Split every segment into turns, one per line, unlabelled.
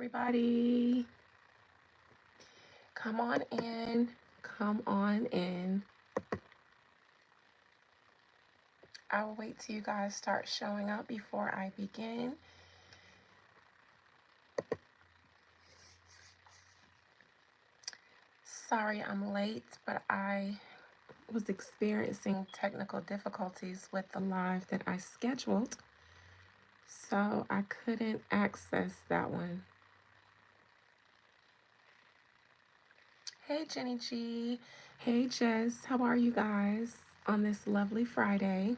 everybody. Come on in. Come on in. I will wait till you guys start showing up before I begin. Sorry I'm late, but I was experiencing technical difficulties with the live that I scheduled, so I couldn't access that one. Hey, Jenny G. Hey, Jess. How are you guys on this lovely Friday?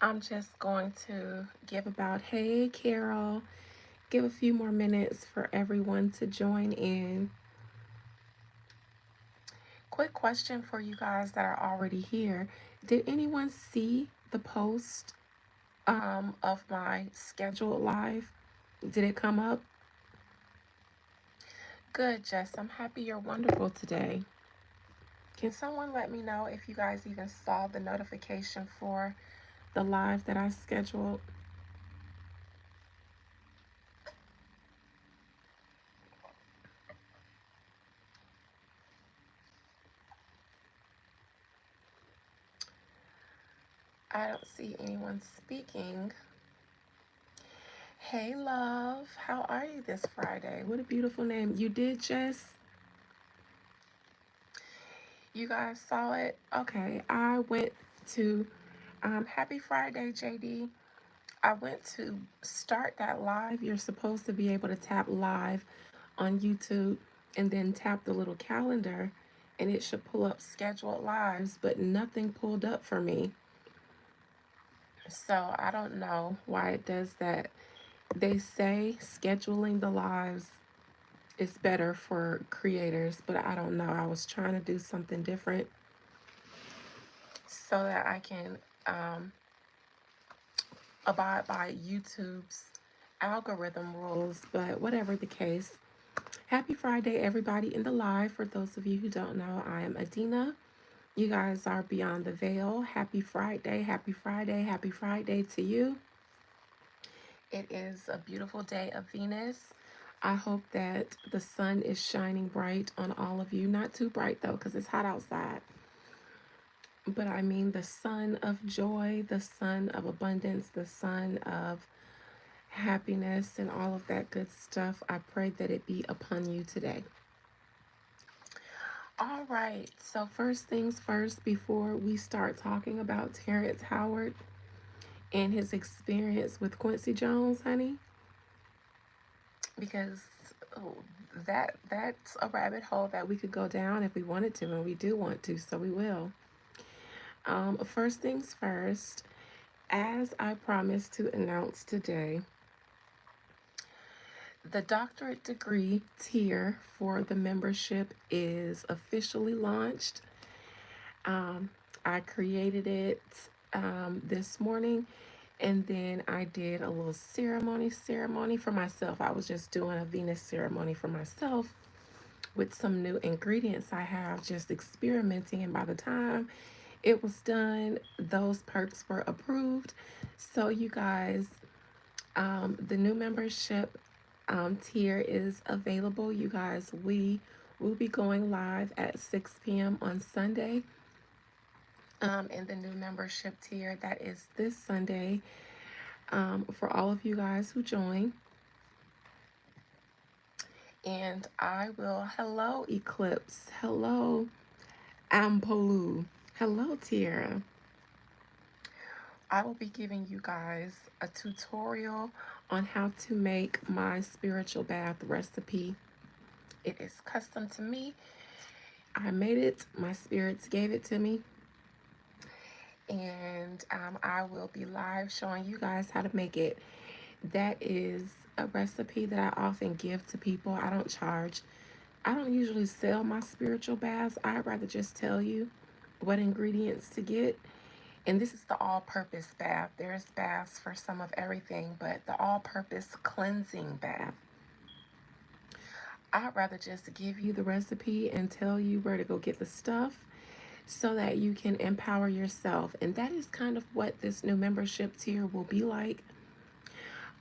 I'm just going to give about, hey, Carol, give a few more minutes for everyone to join in. Quick question for you guys that are already here. Did anyone see the post of my scheduled live? Did it come up? Good, Jess. I'm happy you're wonderful today. Can someone let me know if you guys even saw the notification for the live that I scheduled? I don't see anyone speaking. Hey, love. How are you this Friday? What a beautiful name. You did, Jess? You guys saw it? Okay. I went to, happy Friday, JD. I went to start that live. You're supposed to be able to tap live on YouTube and then tap the little calendar and it should pull up scheduled lives, but nothing pulled up for me. So I don't know why it does that. They say scheduling the lives is better for creators, but I don't know. I was trying to do something different so that I can abide by YouTube's algorithm rules, but whatever the case. Happy Friday, everybody in the live. For those of you who don't know, I am Adina. You guys are Beyond the Veil. Happy Friday, happy Friday, happy Friday to you. It is a beautiful day of Venus. I hope that the sun is shining bright on all of you. Not too bright though, because it's hot outside. But I mean the sun of joy, the sun of abundance, the sun of happiness, and all of that good stuff. I pray that it be upon you today. All right, so first things first, before we start talking about Terrence Howard and his experience with Quincy Jones, honey, because oh, that's a rabbit hole that we could go down if we wanted to, and we do want to, so we will. First things first, as I promised to announce today, the doctorate degree tier for the membership is officially launched. I created it this morning, and then I did a little ceremony for myself. I was just doing a Venus ceremony for myself with some new ingredients I have, just experimenting, and by the time it was done, those perks were approved. So you guys, the new membership tier is available. You guys, we will be going live at 6 p.m. on Sunday. In the new membership tier, that is this Sunday, for all of you guys who join. And I will, hello Eclipse, hello Ampolu, hello Tierra. I will be giving you guys a tutorial on how to make my spiritual bath recipe. It is custom to me. I made it, my spirits gave it to me. And I will be live showing you guys how to make it. That is a recipe that I often give to people. I don't charge. I don't usually sell my spiritual baths. I'd rather just tell you what ingredients to get. And this is the all-purpose bath. There's baths for some of everything, but the all-purpose cleansing bath. I'd rather just give you the recipe and tell you where to go get the stuff so that you can empower yourself. And that is kind of what this new membership tier will be like.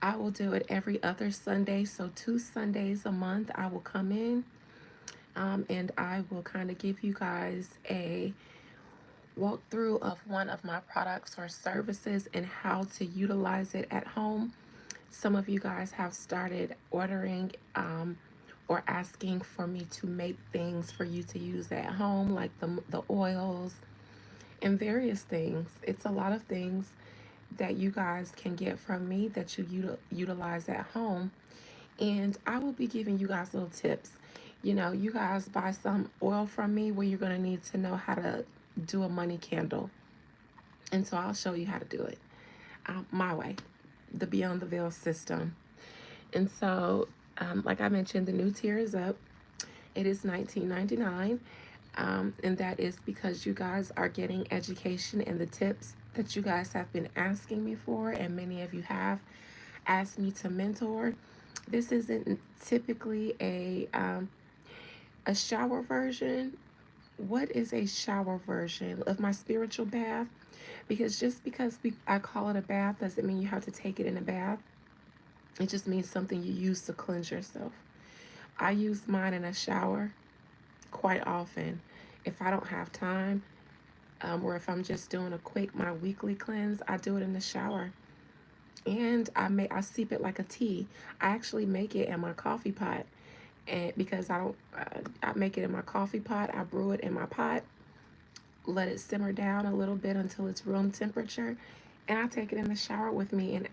I will do it every other Sunday. So, 2 Sundays a month, I will come in, and I will kind of give you guys a walkthrough of one of my products or services and how to utilize it at home. Some of you guys have started ordering, or asking for me to make things for you to use at home, like the oils and various things. It's a lot of things that you guys can get from me that you utilize at home. And I will be giving you guys little tips. You know, you guys buy some oil from me where you're going to need to know how to do a money candle. And so I'll show you how to do it, my way, the Beyond the Veil system. And so, like I mentioned, the new tier is up. It is $19.99. And that is because you guys are getting education and the tips that you guys have been asking me for, and many of you have asked me to mentor. This isn't typically a shower version. What is a shower version of my spiritual bath? Because just because I call it a bath doesn't mean you have to take it in a bath. It just means something you use to cleanse yourself. I use mine in a shower quite often. If I don't have time, or if I'm just doing a quick my weekly cleanse, I do it in the shower. And I steep it like a tea. I actually make it in my coffee pot, and because I don't, I make it in my coffee pot. I brew it in my pot, let it simmer down a little bit until it's room temperature, and I take it in the shower with me. And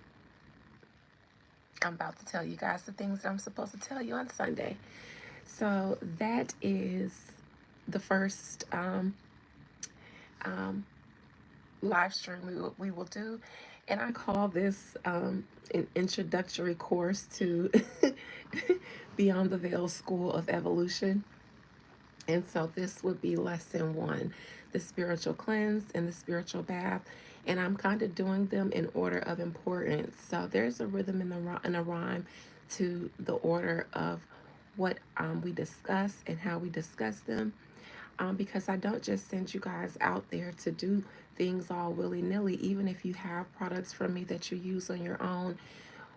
I'm about to tell you guys the things that I'm supposed to tell you on Sunday. So that is the first um, live stream we will do. And I call this an introductory course to Beyond the Veil School of Evolution. And so this would be lesson one, the spiritual cleanse and the spiritual bath. And I'm kind of doing them in order of importance. So there's a rhythm in a rhyme to the order of what we discuss and how we discuss them. Because I don't just send you guys out there to do things all willy nilly. Even if you have products from me that you use on your own,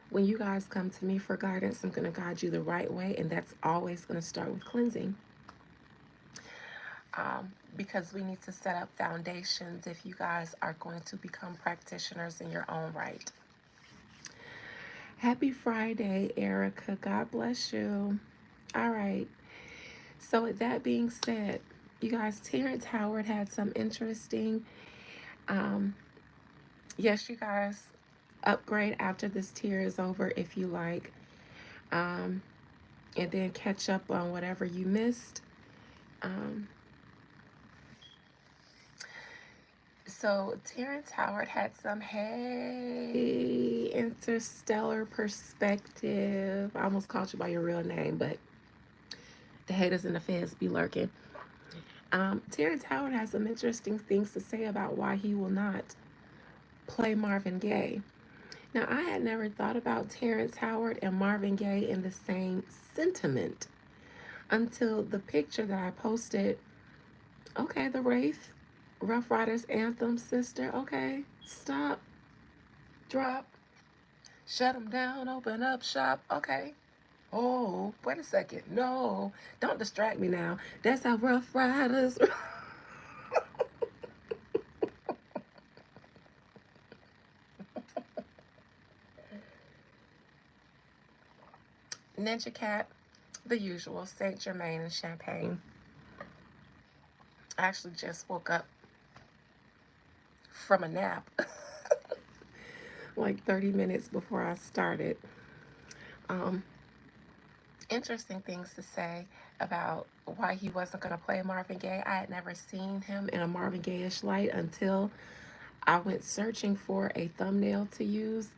when you guys come to me for guidance, I'm going to guide you the right way. And that's always going to start with cleansing. Because we need to set up foundations if you guys are going to become practitioners in your own right. Happy Friday, Erica. God bless you. All right. So, with that being said, you guys, Terrence Howard had some interesting, um, yes, you guys, upgrade after this tier is over if you like, um, and then catch up on whatever you missed. Um, So Terrence Howard had some hey interstellar perspective. I almost called you by your real name, but the haters and the fans be lurking. Terrence Howard has some interesting things to say about why he will not play Marvin Gaye. Now, I had never thought about Terrence Howard and Marvin Gaye in the same sentiment until the picture that I posted. Okay, the Wraith, Rough Riders anthem, sister. Okay, stop, drop, shut them down, open up shop. Okay. Oh, wait a second. No, don't distract me now. That's how Rough Riders. Ninja Cat, the usual, Saint Germain and Champagne. I actually just woke up from a nap like 30 minutes before I started. Um, Interesting things to say about why he wasn't going to play Marvin Gaye. I had never seen him in a Marvin Gaye-ish light until I went searching for a thumbnail to use.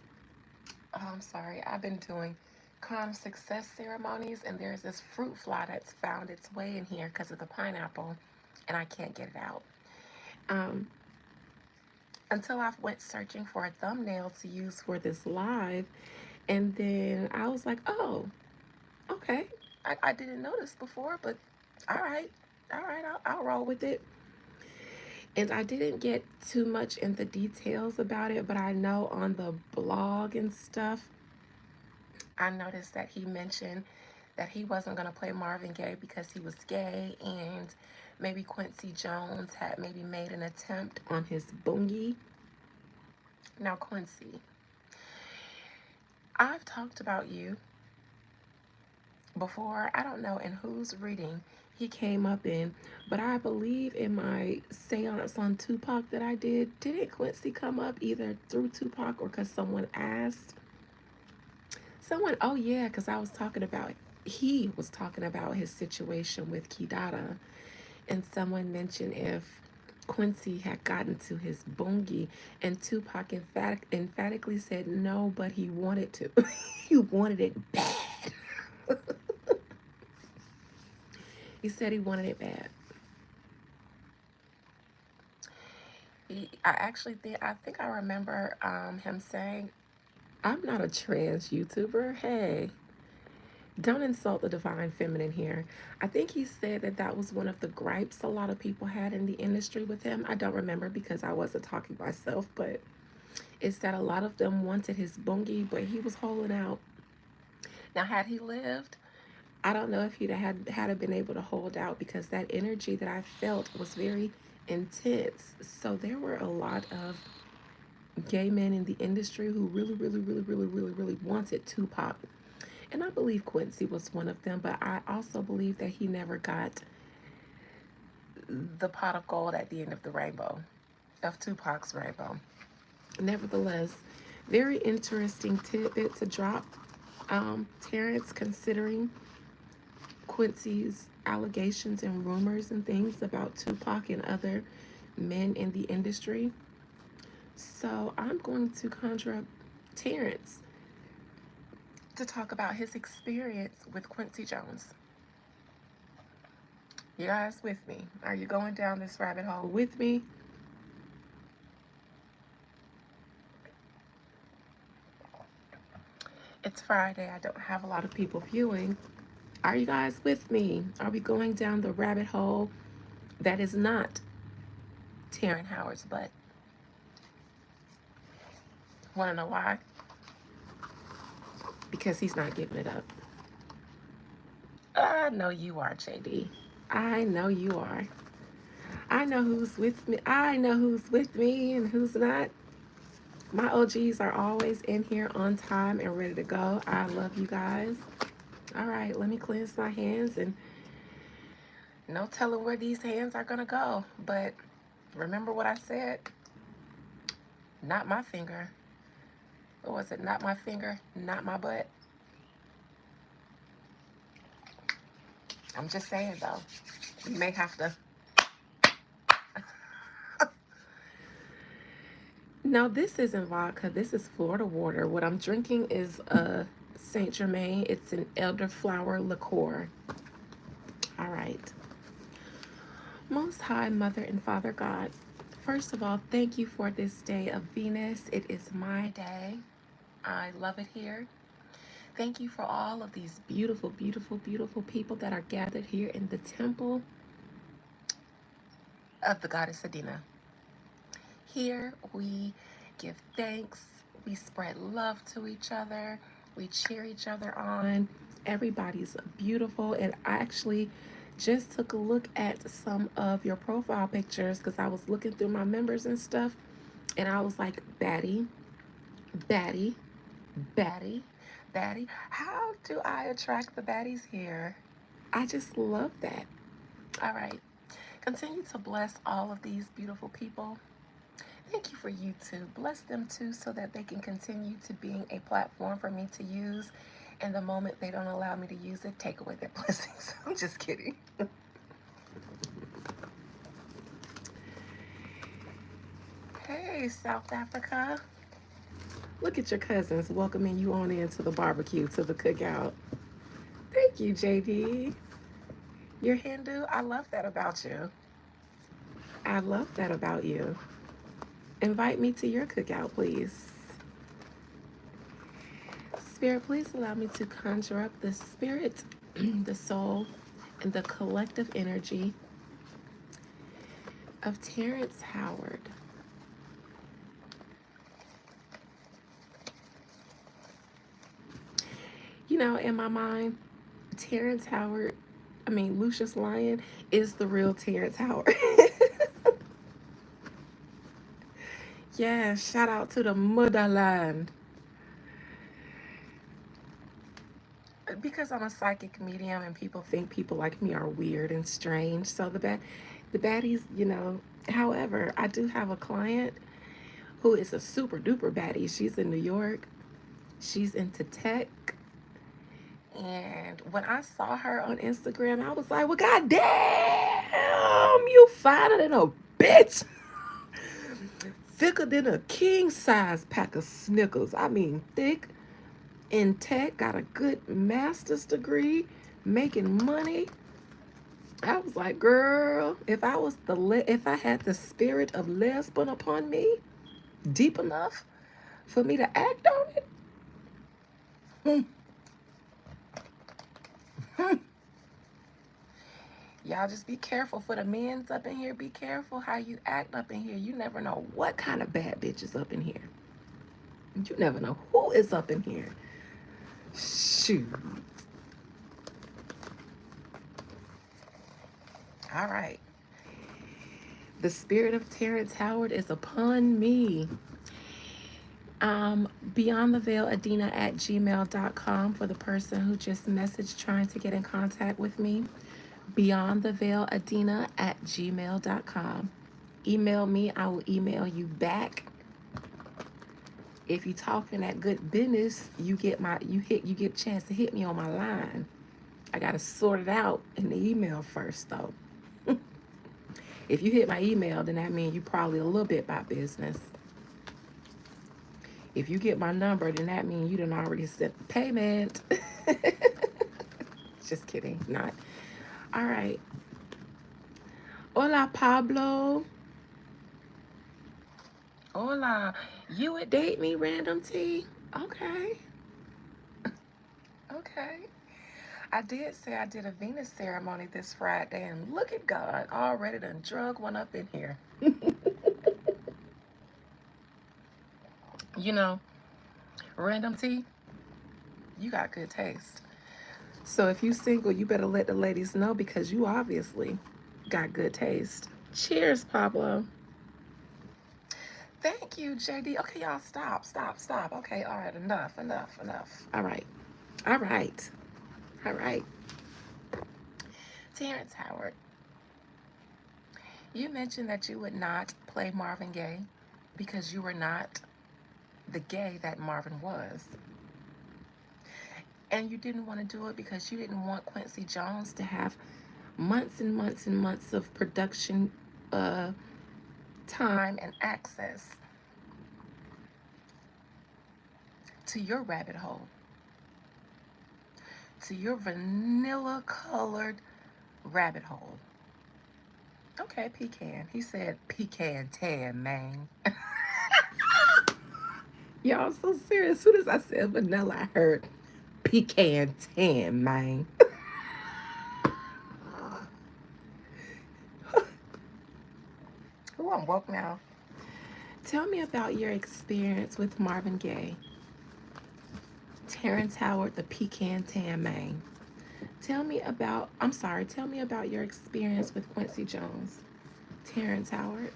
Oh, I'm sorry. I've been doing calm success ceremonies, and there's this fruit fly that's found its way in here because of the pineapple, and I can't get it out. Um, until I went searching for a thumbnail to use for this live, and then I was like, oh, okay. I didn't know this before, but all right, I'll roll with it. And I didn't get too much in the details about it, but I know on the blog and stuff, I noticed that he mentioned that he wasn't going to play Marvin Gaye because he was gay, and maybe Quincy Jones had maybe made an attempt on his boongie. Now, Quincy, I've talked about you before. I don't know in whose reading he came up in, but I believe in my seance on Tupac that I didn't Quincy come up either through Tupac or because someone asked? Someone, oh yeah, because he was talking about his situation with Kidada, and someone mentioned if Quincy had gotten to his boongie, and Tupac emphatically said no, but he wanted to. He wanted it bad. He said he wanted it bad. I think I remember him saying, "I'm not a trans YouTuber. Hey, don't insult the divine feminine here." I think he said that that was one of the gripes a lot of people had in the industry with him. I don't remember because I wasn't talking myself, but it's that a lot of them wanted his boongie, but he was holding out. Now, had he lived, I don't know if he'd had been able to hold out because that energy that I felt was very intense. So there were a lot of gay men in the industry who really wanted Tupac. And I believe Quincy was one of them, but I also believe that he never got the pot of gold at the end of the rainbow, of Tupac's rainbow. Nevertheless, very interesting tidbit to drop. Terrance, considering Quincy's allegations and rumors and things about Tupac and other men in the industry. So I'm going to conjure up Terrance to talk about his experience with Quincy Jones. You guys with me? Are you going down this rabbit hole with me? It's Friday. I don't have a lot of people viewing. Are you guys with me? Are we going down the rabbit hole that is not Terrence Howard's butt? Want to know why? Because he's not giving it up. I know you are, JD. I know you are. I know who's with me. I know who's with me and who's not. My OGs are always in here on time and ready to go. I love you guys. All right, let me cleanse my hands, and no telling where these hands are going to go. But remember what I said? Not my finger. What was it? Not my finger, not my butt. I'm just saying, though. You may have to. No, this isn't vodka. This is Florida water. What I'm drinking is a Saint Germain. It's an elderflower liqueur. All right. Most High Mother and Father God, first of all, thank you for this day of Venus. It is my day. I love it here. Thank you for all of these beautiful people that are gathered here in the temple of the goddess Adina. Here we give thanks, we spread love to each other, we cheer each other on. Everybody's beautiful, and I actually just took a look at some of your profile pictures because I was looking through my members and stuff, and I was like, baddie, baddie, baddie, baddie. How do I attract the baddies here? I just love that. All right. Continue to bless all of these beautiful people. Thank you for YouTube. Bless them too so that they can continue to being a platform for me to use. And the moment they don't allow me to use it, take away their blessings. I'm just kidding. Hey, South Africa. Look at your cousins welcoming you on into the barbecue, to the cookout. Thank you, JD. You're Hindu? I love that about you. I love that about you. Invite me to your cookout, please. Spirit, please allow me to conjure up the spirit, the soul, and the collective energy of Terrence Howard. You know, in my mind, Terrence Howard, Lucius Lyon is the real Terrence Howard. Yeah, shout out to the motherland. Because I'm a psychic medium and people think people like me are weird and strange. So the baddies, However, I do have a client who is a super duper baddie. She's in New York. She's into tech. And when I saw her on Instagram, I was like, well, goddamn, you finer than a bitch. Thicker than a king size pack of Snickers. I mean, thick in tech, got a good master's degree, making money. I was like, girl, if I had the spirit of lesbian upon me, deep enough for me to act on it, y'all just be careful for the men's up in here. Be careful how you act up in here. You never know what kind of bad bitch is up in here. You never know who is up in here. Shoot. All right. The spirit of Terrence Howard is upon me. Beyond the Veil Adina at gmail.com for the person who just messaged trying to get in contact with me. Beyond the Veil Adina at gmail.com. Email me, I will email you back. If you talking that good business, you get a chance to hit me on my line. I gotta sort it out in the email first though. If you hit my email, then that means you probably a little bit about business. If you get my number, then that means you done already sent the payment. Just kidding, not. All right. Hola, Pablo. Hola. You would date me, Random T? Okay. Okay. I did say I did a Venus ceremony this Friday, and look at God, already done drug one up in here. You know, Random T, you got good taste. So if you single, you better let the ladies know because you obviously got good taste. Cheers, Pablo. Thank you, JD. Okay, y'all, stop. Okay, all right, enough. All right, all right, all right. Terrence Howard, you mentioned that you would not play Marvin Gaye because you were not the gay that Marvin was. And you didn't want to do it because you didn't want Quincy Jones to have months and months and months of production time and access to your rabbit hole, to your vanilla colored rabbit hole. Okay, pecan. He said pecan tan, man. Y'all, I'm so serious. As soon as I said vanilla, I heard pecan tan, man. Oh, I'm woke now. Tell me about your experience with Marvin Gaye. Terrence Howard, the pecan tan man. Tell me about your experience with Quincy Jones. Terrence Howard.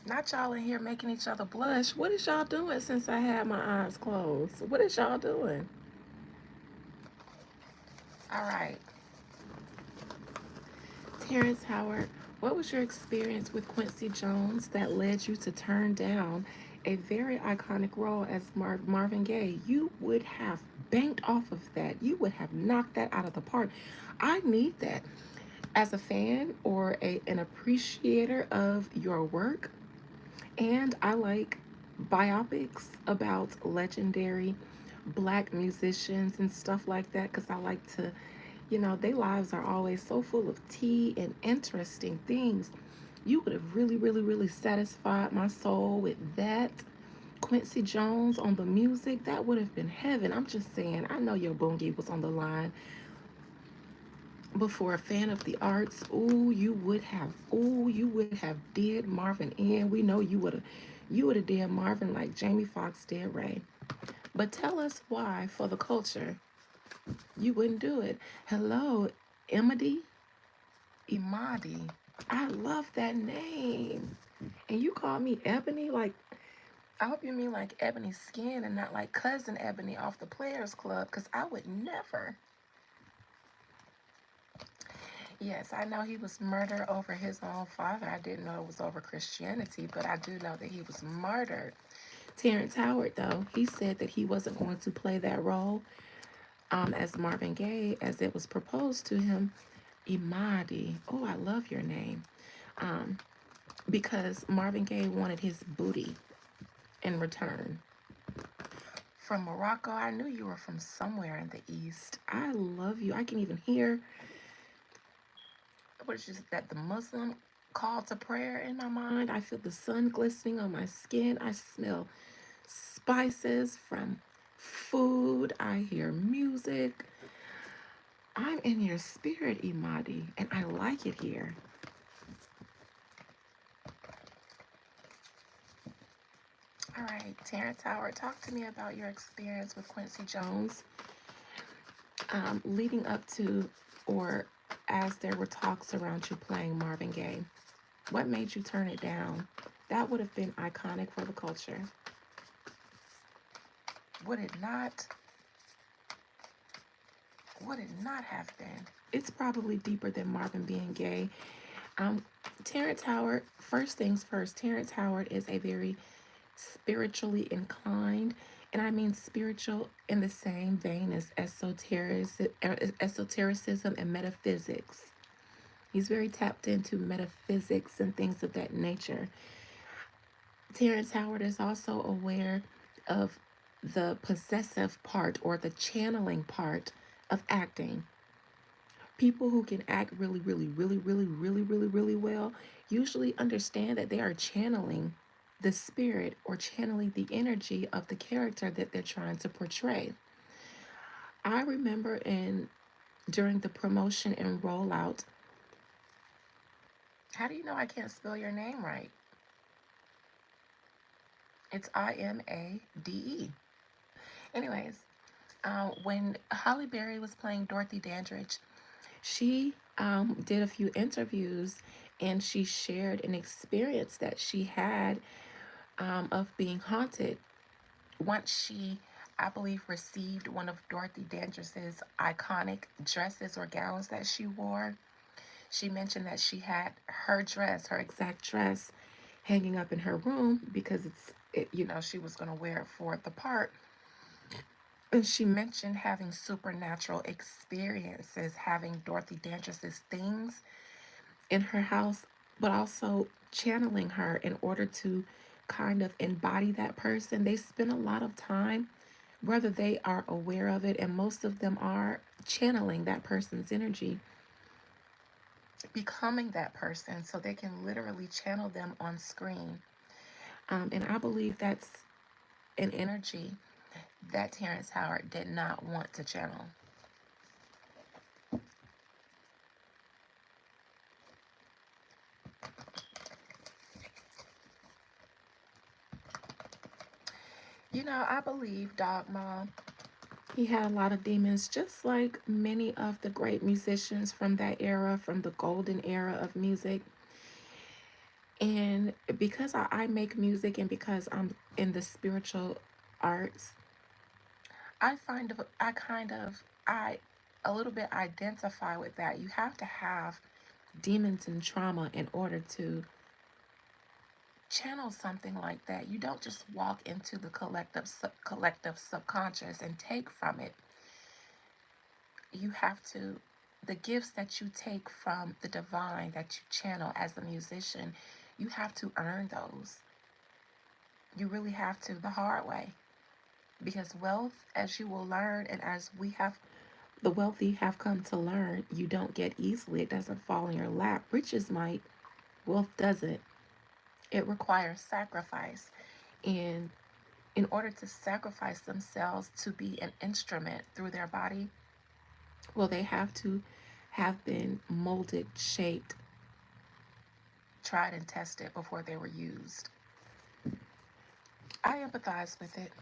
Not y'all in here making each other blush. What is y'all doing since I had my eyes closed? What is y'all doing? All right. Terrence Howard, what was your experience with Quincy Jones that led you to turn down a very iconic role as Marvin Gaye? You would have banked off of that. You would have knocked that out of the park. I need that. As a fan or an appreciator of your work, and I like biopics about legendary black musicians and stuff like that because I like to, their lives are always so full of tea and interesting things. You would have really, really, really satisfied my soul with that Quincy Jones on the music, that would have been heaven. I'm just saying, I know your boongie was on the line, but for a fan of the arts, you would have did Marvin in. We know you would have did Marvin like Jamie Foxx did Ray. But tell us why, for the culture, you wouldn't do it. Hello, Imadi? Imadi. I love that name. And you call me Ebony? Like, I hope you mean like Ebony Skin and not like Cousin Ebony off the Players Club, because I would never. Yes, I know he was murdered over his own father. I didn't know it was over Christianity, but I do know that he was murdered. Terrence Howard, though, he said that he wasn't going to play that role as Marvin Gaye as it was proposed to him. Imadi. Oh, I love your name. Um, because Marvin Gaye wanted his booty in return. From Morocco, I knew you were from somewhere in the East. I love you. I can even hear what is that, the Muslim call to prayer in my mind. I feel the sun glistening on my skin. I smell spices from food. I hear music. I'm in your spirit, Imadi, and I like it here. All right, Terrence Howard, talk to me about your experience with Quincy Jones leading up to or as there were talks around you playing Marvin Gaye. What made you turn it down? That would have been iconic for the culture. Would it not? Would it not have been? It's probably deeper than Marvin being gay. Um, Terrence Howard, first things first, Terrence Howard is a very spiritually inclined, and I mean spiritual in the same vein as esotericism and metaphysics. He's very tapped into metaphysics and things of that nature. Terrence Howard is also aware of the possessive part or the channeling part of acting. People who can act really, really, really, really, really, really, really well usually understand that they are channeling the spirit or channeling the energy of the character that they're trying to portray. I remember in during the promotion and rollout, how do you know I can't spell your name right? It's Imade. Anyways, when Holly Berry was playing Dorothy Dandridge, she did a few interviews and she shared an experience that she had of being haunted once she, I believe, received one of Dorothy Dandridge's iconic dresses or gowns that she wore. She mentioned that she had her dress, her exact dress, hanging up in her room because she was going to wear it for the part. And she mentioned having supernatural experiences, having Dorothy Dandridge's things in her house, but also channeling her in order to kind of embody that person. They spend a lot of time, whether they are aware of it, and most of them are channeling that person's energy, becoming that person so they can literally channel them on screen. And I believe that's an energy that Terrence Howard did not want to channel. I believe Dog Mom, he had a lot of demons, just like many of the great musicians from that era, from the golden era of music. And because I make music and because I'm in the spiritual arts, I a little bit identify with that. You have to have demons and trauma in order to channel something like that. You don't just walk into the collective subconscious and take from it. You have to, the gifts that you take from the divine that you channel as a musician, you have to earn those. You really have to, the hard way. Because wealth, as you will learn, and as the wealthy have come to learn, you don't get easily. It doesn't fall in your lap. Riches might, wealth doesn't. It requires sacrifice. And in order to sacrifice themselves to be an instrument through their body, well, they have to have been molded, shaped, tried, and tested before they were used. I empathize with it.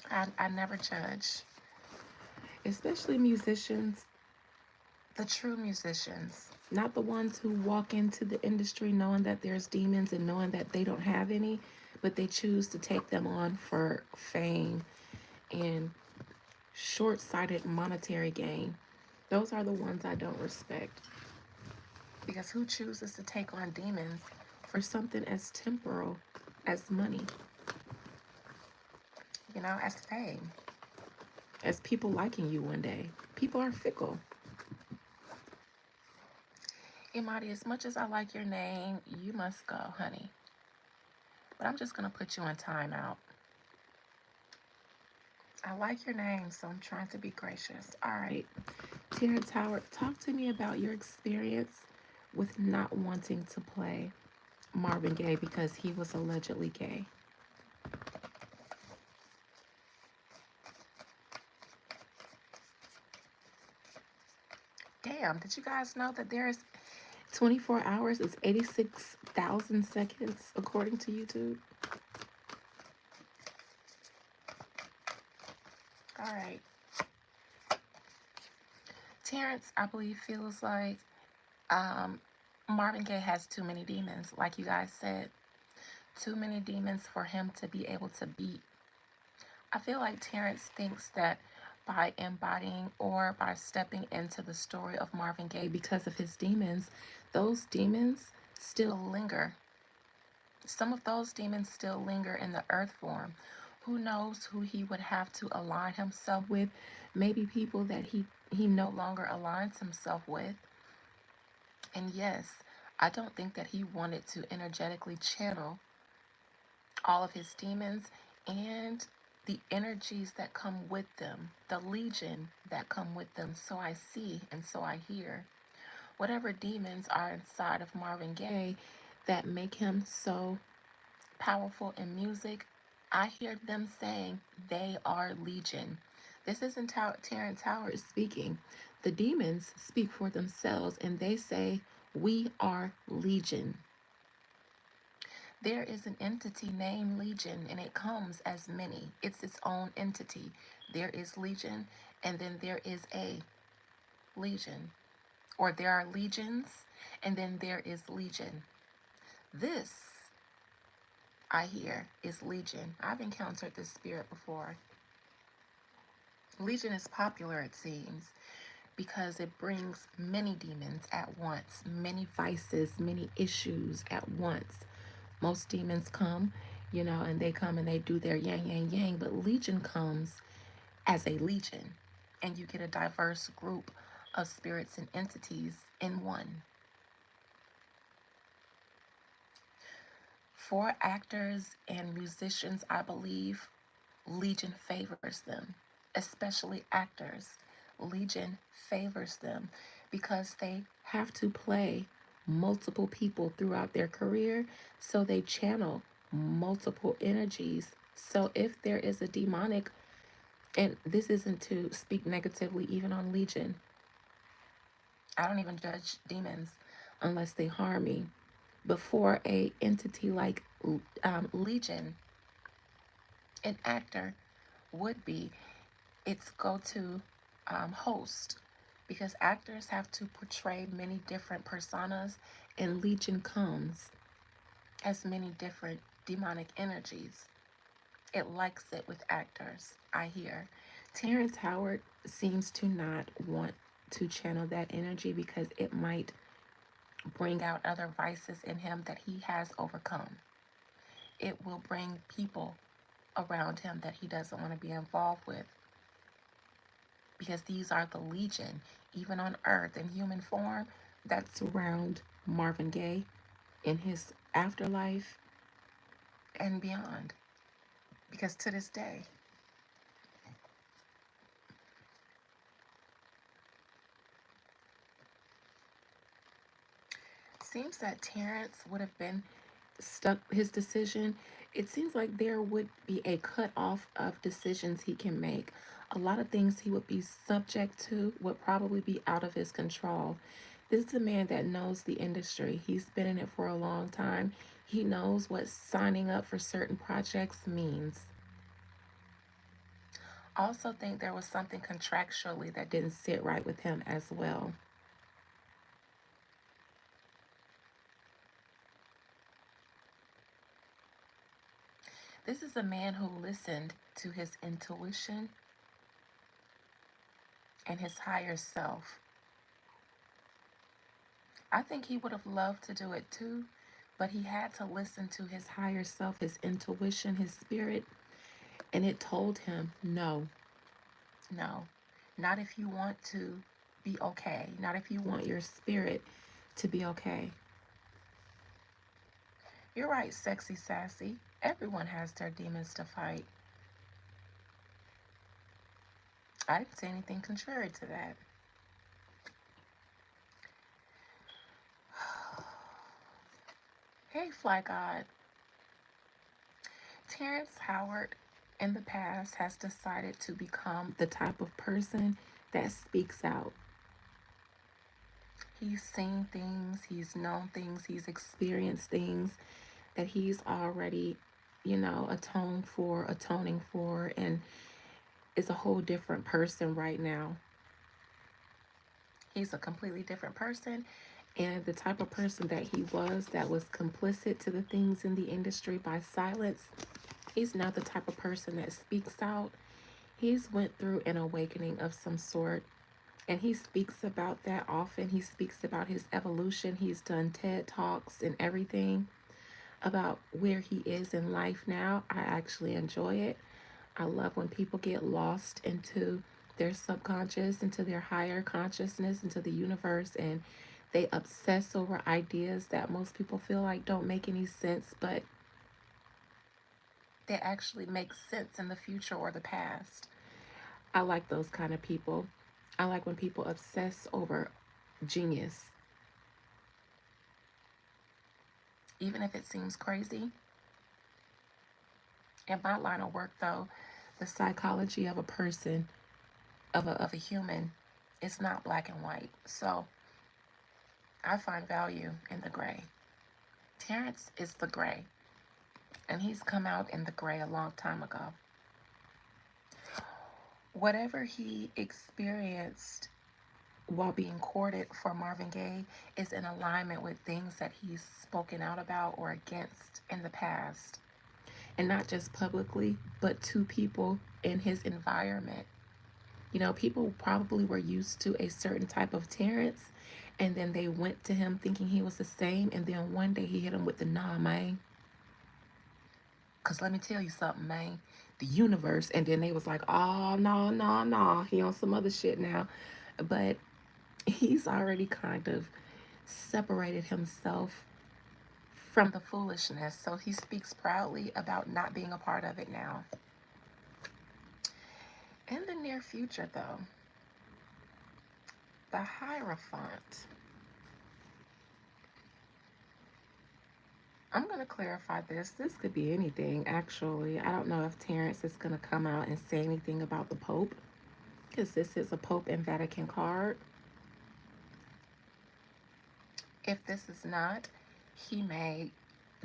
I never judge, especially musicians, the true musicians, not the ones who walk into the industry knowing that there's demons and knowing that they don't have any, but they choose to take them on for fame and short sighted monetary gain. Those are the ones I don't respect. Because who chooses to take on demons for something as temporal as money, as fame, as people liking you one day? People are fickle. Imadi, as much as I like your name, you must go, honey. But I'm just going to put you on timeout. I like your name, so I'm trying to be gracious. All right. Terrence Howard, talk to me about your experience with not wanting to play Marvin Gaye because he was allegedly gay. Damn, did you guys know that there's 24 hours is 86,000 seconds according to YouTube? All right. Terrence, I believe, feels like Marvin Gaye has too many demons, like you guys said. Too many demons for him to be able to beat. I feel like Terrence thinks that by embodying or by stepping into the story of Marvin Gaye because of his demons, those demons still linger. Some of those demons still linger in the earth form. Who knows who he would have to align himself with? Maybe people that he no longer aligns himself with. And yes, I don't think that he wanted to energetically channel all of his demons and the energies that come with them, the legion that come with them. So I see and so I hear. Whatever demons are inside of Marvin Gaye that make him so powerful in music, I hear them saying they are legion. This isn't Terrence Howard speaking. The demons speak for themselves and they say, we are legion. There is an entity named Legion, and it comes as many. It's its own entity. There is Legion, and then there is a Legion. Or there are legions, and then there is Legion. This, I hear, is Legion. I've encountered this spirit before. Legion is popular, it seems, because it brings many demons at once, many vices, many issues at once. Most demons come, and they come and they do their yang, yang, yang, but Legion comes as a legion, and you get a diverse group of spirits and entities in one. For actors and musicians, I believe Legion favors them, especially actors. Legion favors them because they have to play multiple people throughout their career, so they channel multiple energies. So if there is a demonic, and this isn't to speak negatively even on Legion, I don't even judge demons unless they harm me. Before a entity like Legion, an actor would be its go-to host, because actors have to portray many different personas, and Legion comes as many different demonic energies. It likes it with actors, I hear. Terrence Howard seems to not want to channel that energy because it might bring out other vices in him that he has overcome. It will bring people around him that he doesn't want to be involved with, because these are the legion, even on earth in human form, that surround Marvin Gaye in his afterlife and beyond. Because to this day, it seems that Terrance would have been stuck his decision, it seems like there would be a cut off of decisions he can make. A lot of things he would be subject to would probably be out of his control. This is a man that knows the industry. He's been in it for a long time. He knows what signing up for certain projects means. Also think there was something contractually that didn't sit right with him as well. This is a man who listened to his intuition and his higher self. I think he would have loved to do it too, but he had to listen to his higher self, his intuition, his spirit, and it told him no, no, not if you want to be okay, not if you want your spirit to be okay. You're right, sexy sassy. Everyone has their demons to fight. I didn't say anything contrary to that. Hey, Fly God. Terrence Howard in the past has decided to become the type of person that speaks out. He's seen things, he's known things, he's experienced things that he's already, atoning for, and is a whole different person right now. He's a completely different person. And the type of person that was complicit to the things in the industry by silence, he's now the type of person that speaks out. He's went through an awakening of some sort, and he speaks about that often. He speaks about his evolution. He's done TED Talks and everything about where he is in life now. I actually enjoy it. I love when people get lost into their subconscious, into their higher consciousness, into the universe, and they obsess over ideas that most people feel like don't make any sense, but they actually make sense in the future or the past. I like those kind of people. I like when people obsess over genius, even if it seems crazy. In my line of work, though, the psychology of a person, of a human, is not black and white. So I find value in the gray. Terrance is the gray, and he's come out in the gray a long time ago. Whatever he experienced while being courted for Marvin Gaye is in alignment with things that he's spoken out about or against in the past. And not just publicly, but to people in his environment. People probably were used to a certain type of Terrance, and then they went to him thinking he was the same, and then one day he hit him with the nah, man. Because let me tell you something, man. The universe. And then they was like, oh, no, no, no. He on some other shit now. But he's already kind of separated himself from the foolishness. So he speaks proudly about not being a part of it now. In the near future, though, the Hierophant. I'm going to clarify this. This could be anything, actually. I don't know if Terrance is going to come out and say anything about the Pope, because this is a Pope and Vatican card. If this is not, he may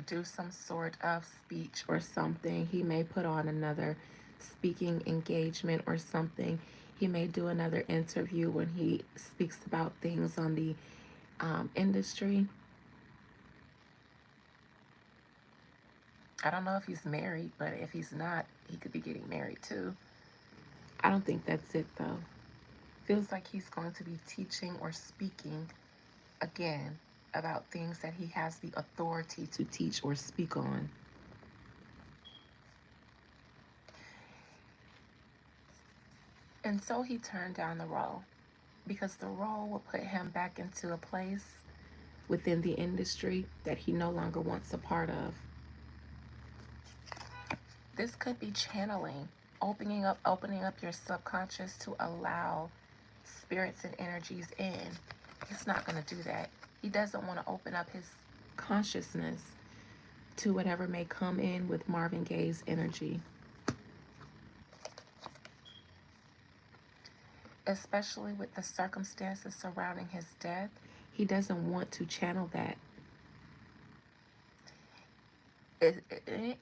do some sort of speech or something. He may put on another speaking engagement or something. He may do another interview when he speaks about things on the industry. I don't know if he's married, but if he's not, he could be getting married too. I don't think that's it though. Feels like he's going to be teaching or speaking again about things that he has the authority to teach or speak on. And so he turned down the role because the role will put him back into a place within the industry that he no longer wants a part of. This could be channeling, opening up your subconscious to allow spirits and energies in. He's not going to do that. He doesn't want to open up his consciousness to whatever may come in with Marvin Gaye's energy, especially with the circumstances surrounding his death. He doesn't want to channel that.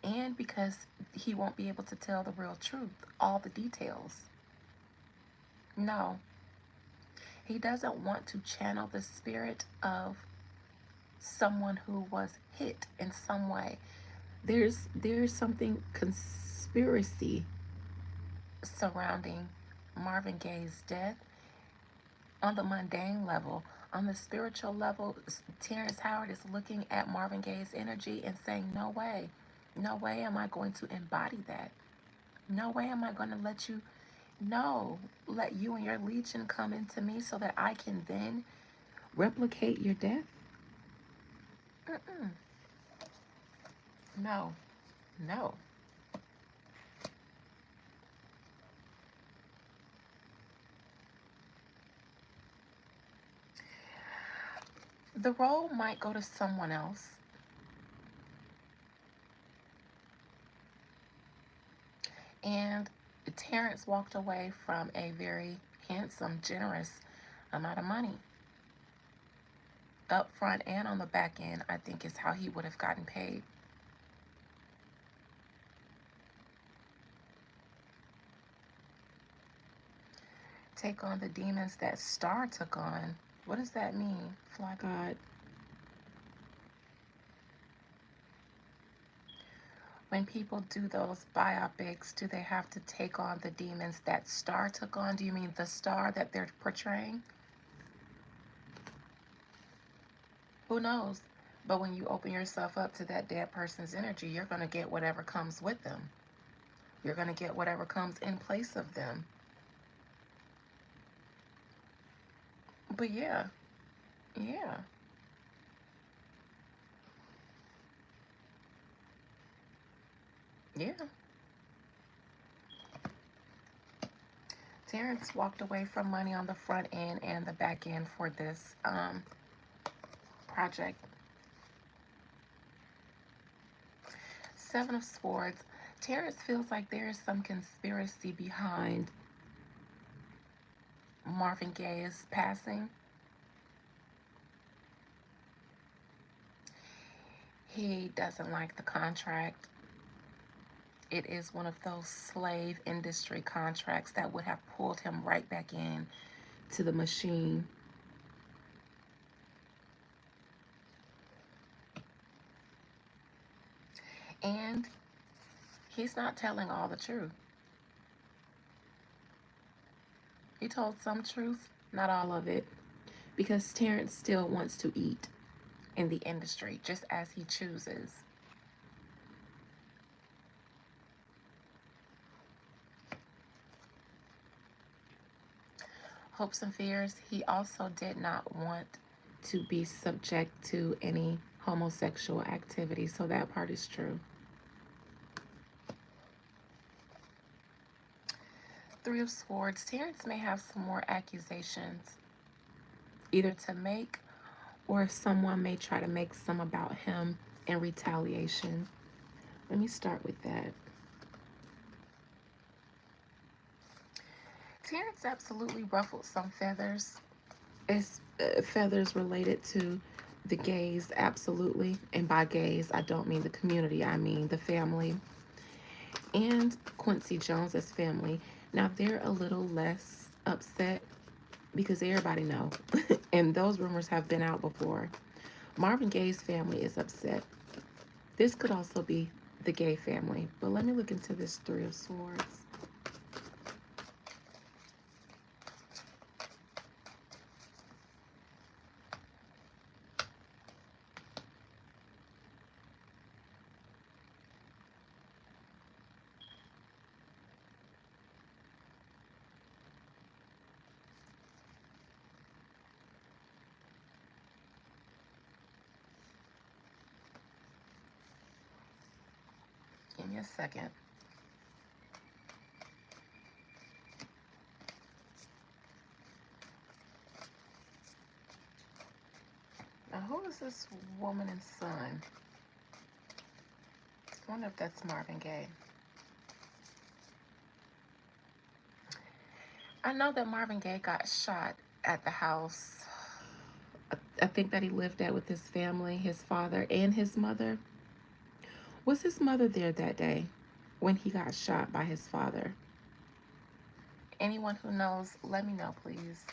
And because he won't be able to tell the real truth, all the details. No, he doesn't want to channel the spirit of someone who was hit in some way. There's something conspiracy surrounding Marvin Gaye's death on the mundane level. On the spiritual level, Terrence Howard is looking at Marvin Gaye's energy and saying, no way am I going to embody that. No way am I going to let you, no, let you and your legion come into me so that I can then replicate your death. Mm-mm. No, no. The role might go to someone else. And Terrence walked away from a very handsome, generous amount of money. Up front and on the back end, I think is how he would have gotten paid. Take on the demons that Star took on. What does that mean, Fly God? When people do those biopics, do they have to take on the demons that Star took on? Do you mean the star that they're portraying? Who knows? But when you open yourself up to that dead person's energy, you're going to get whatever comes with them. You're going to get whatever comes in place of them. But yeah, yeah. Yeah. Terrence walked away from money on the front end and the back end for this project. Seven of Swords. Terrence feels like there is some conspiracy behind Marvin Gaye's passing. He doesn't like the contract. It is one of those slave industry contracts that would have pulled him right back in to the machine. And he's not telling all the truth. He told some truth, not all of it, because Terrence still wants to eat in the industry just as he chooses. Hopes and fears. He also did not want to be subject to any homosexual activity, so that part is true. Three of Swords. Terrence may have some more accusations either to make, or someone may try to make some about him in retaliation. Let me start with that. Terrence absolutely ruffled some feathers. It's feathers related to the gays, absolutely. And by gays, I don't mean the community, I mean the family. And Quincy Jones's family. Now, they're a little less upset because everybody know. And those rumors have been out before. Marvin Gaye's family is upset. This could also be the Gaye family. But let me look into this Three of Swords. Give me a second. Now, who is this woman and son? I wonder if that's Marvin Gaye. I know that Marvin Gaye got shot at the house. I think that he lived at with his family, his father and his mother. Was his mother there that day when he got shot by his father? Anyone who knows, let me know, please.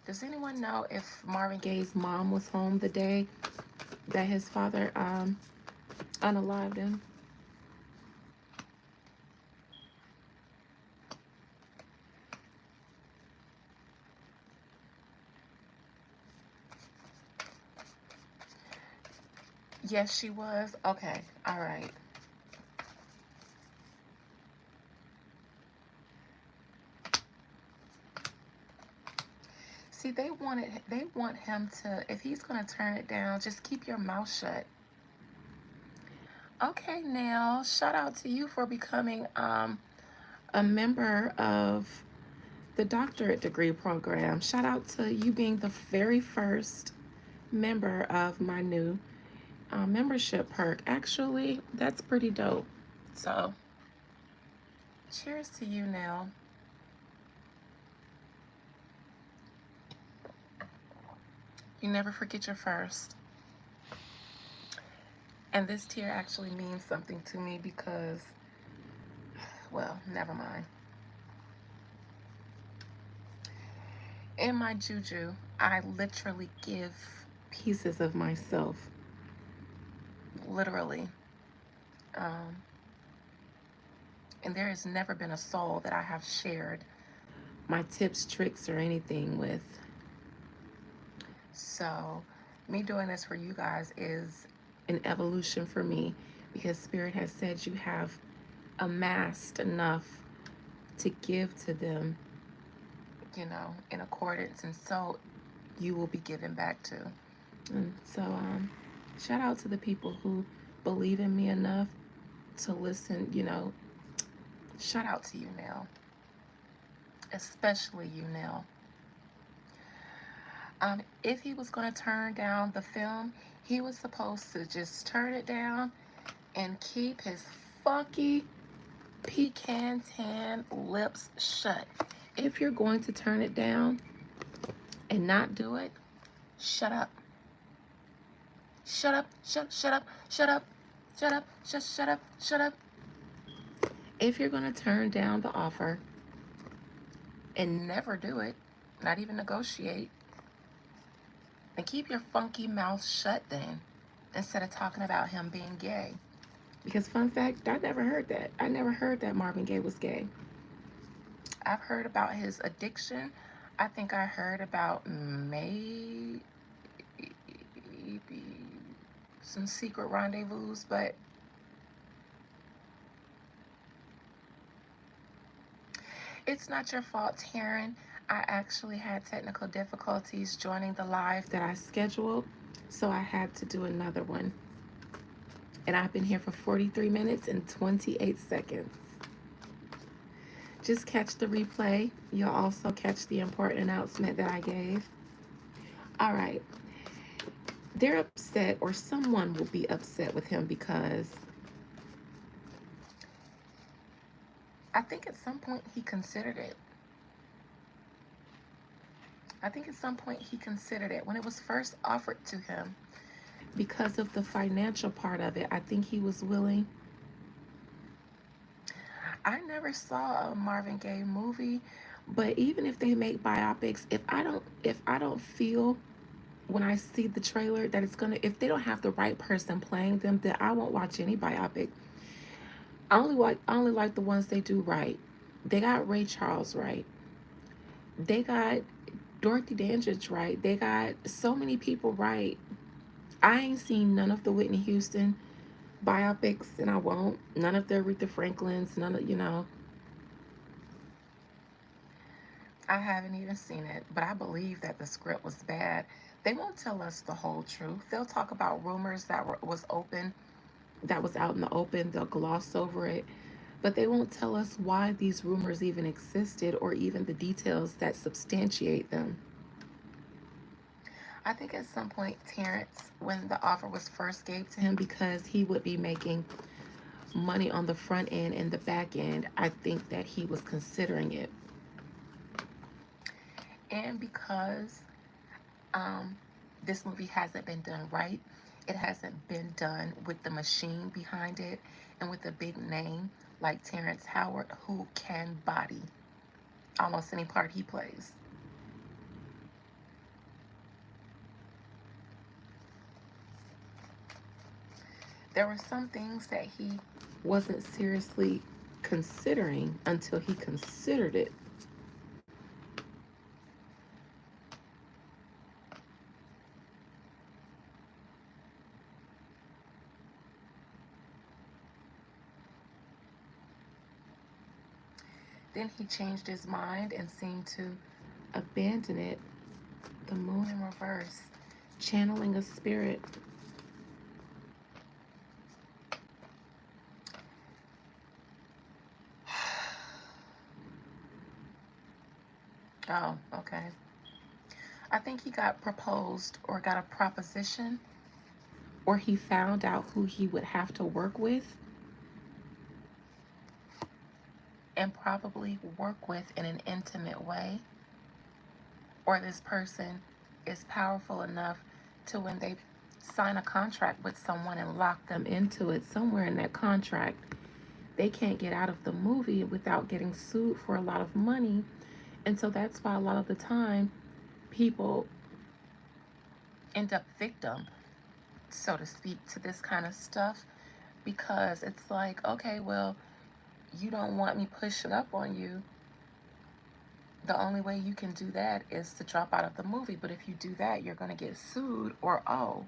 Does anyone know if Marvin Gaye's mom was home the day that his father unalived him? Yes, she was. Okay, all right. See, they want him to, if he's gonna turn it down, just keep your mouth shut. Okay, now shout out to you for becoming a member of the doctorate degree program. Shout out to you being the very first member of my new membership perk. Actually, that's pretty dope. So, cheers to you now. You never forget your first. And this tear actually means something to me because, well, never mind. In my juju, I literally give pieces of myself. Literally. Um, and there has never been a soul that I have shared my tips, tricks, or anything with. So, me doing this for you guys is an evolution for me because Spirit has said you have amassed enough to give to them, you know, in accordance, and so you will be given back to. And so, shout out to the people who believe in me enough to listen, you know. Shout out to you, Nell. Especially you, Nell. If he was going to turn down the film, he was supposed to just turn it down and keep his funky pecan tan lips shut. If you're going to turn it down and not do it, shut up. Shut up, shut up, shut up, shut up, shut up, shut up. If you're going to turn down the offer and never do it, not even negotiate, and keep your funky mouth shut then, instead of talking about him being gay. Because fun fact, I never heard that. I never heard that Marvin Gaye was gay. I've heard about his addiction. I think I heard about maybe some secret rendezvous, but it's not your fault, Taryn. I actually had technical difficulties joining the live that I scheduled, so I had to do another one. And I've been here for 43 minutes and 28 seconds. Just catch the replay. You'll also catch the important announcement that I gave. All right. They're upset, or someone will be upset with him because I think at some point he considered it. I think at some point he considered it when it was first offered to him. Because of the financial part of it, I think he was willing. I never saw a Marvin Gaye movie, but even if they make biopics, if I don't feel when I see the trailer that it's gonna, if they don't have the right person playing them, then I won't watch any biopic. I only like the ones they do right. They got Ray Charles right. They got Dorothy Dandridge right. They got so many people right. I ain't seen none of the Whitney Houston biopics, and I won't. None of the Aretha Franklin's, none of, I haven't even seen it, but I believe that the script was bad. They won't tell us the whole truth. They'll talk about rumors that was out in the open. They'll gloss over it, but they won't tell us why these rumors even existed or even the details that substantiate them. I think at some point, Terrence, when the offer was first gave to him, because he would be making money on the front end and the back end, I think that he was considering it. And because um, this movie hasn't been done right, it hasn't been done with the machine behind it and with a big name like Terrence Howard, who can body almost any part he plays. There were some things that he wasn't seriously considering until he considered it. Then he changed his mind and seemed to abandon it. The moon in reverse, channeling a spirit. Oh, okay. I think he got proposed or got a proposition, or he found out who he would have to work with and probably work with in an intimate way, or this person is powerful enough to when they sign a contract with someone and lock them into it, somewhere in that contract, they can't get out of the movie without getting sued for a lot of money. And so that's why a lot of the time people end up victim, so to speak, to this kind of stuff, because it's like, okay, well, you don't want me pushing up on you. The only way you can do that is to drop out of the movie. But if you do that, you're going to get sued, or oh,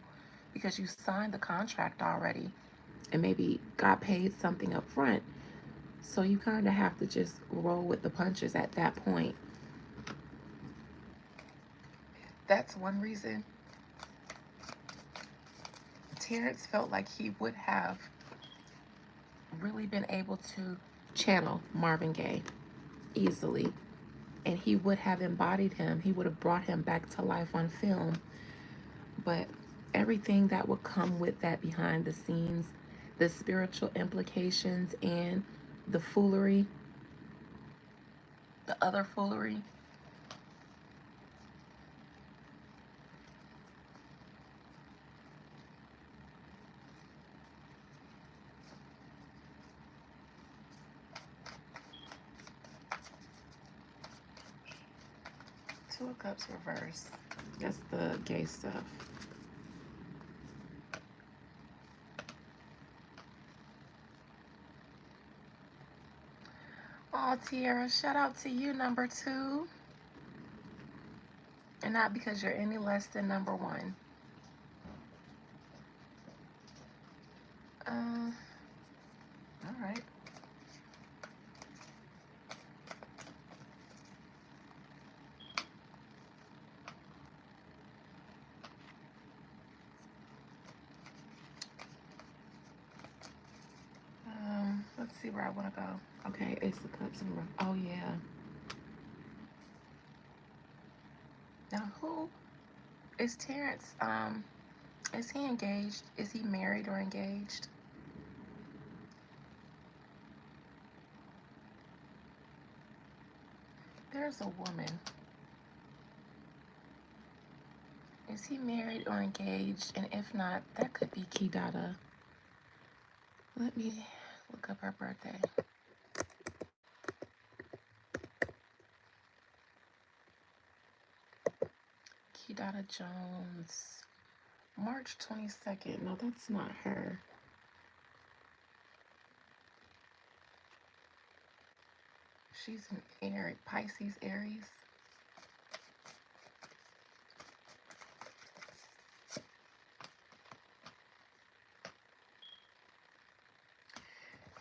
because you signed the contract already and maybe got paid something up front. So you kind of have to just roll with the punches at that point. That's one reason Terrence felt like he would have really been able to channel Marvin Gaye easily, and he would have embodied him. He would have brought him back to life on film. But everything that would come with that behind the scenes, the spiritual implications, and the foolery, the other foolery. 2 of Cups reverse. That's the gay stuff. Oh, Tierra, shout out to you, number 2. And not because you're any less than number 1. All right. Let's see where I want to go. Okay, Ace of Cups and oh yeah. Now who is Terrence? Is he engaged? Is he married or engaged? There's a woman. Is he married or engaged? And if not, that could be Kidada. Let me look up her birthday. Kidada Jones. March 22nd. No, that's not her. She's an Aries, Pisces, Aries.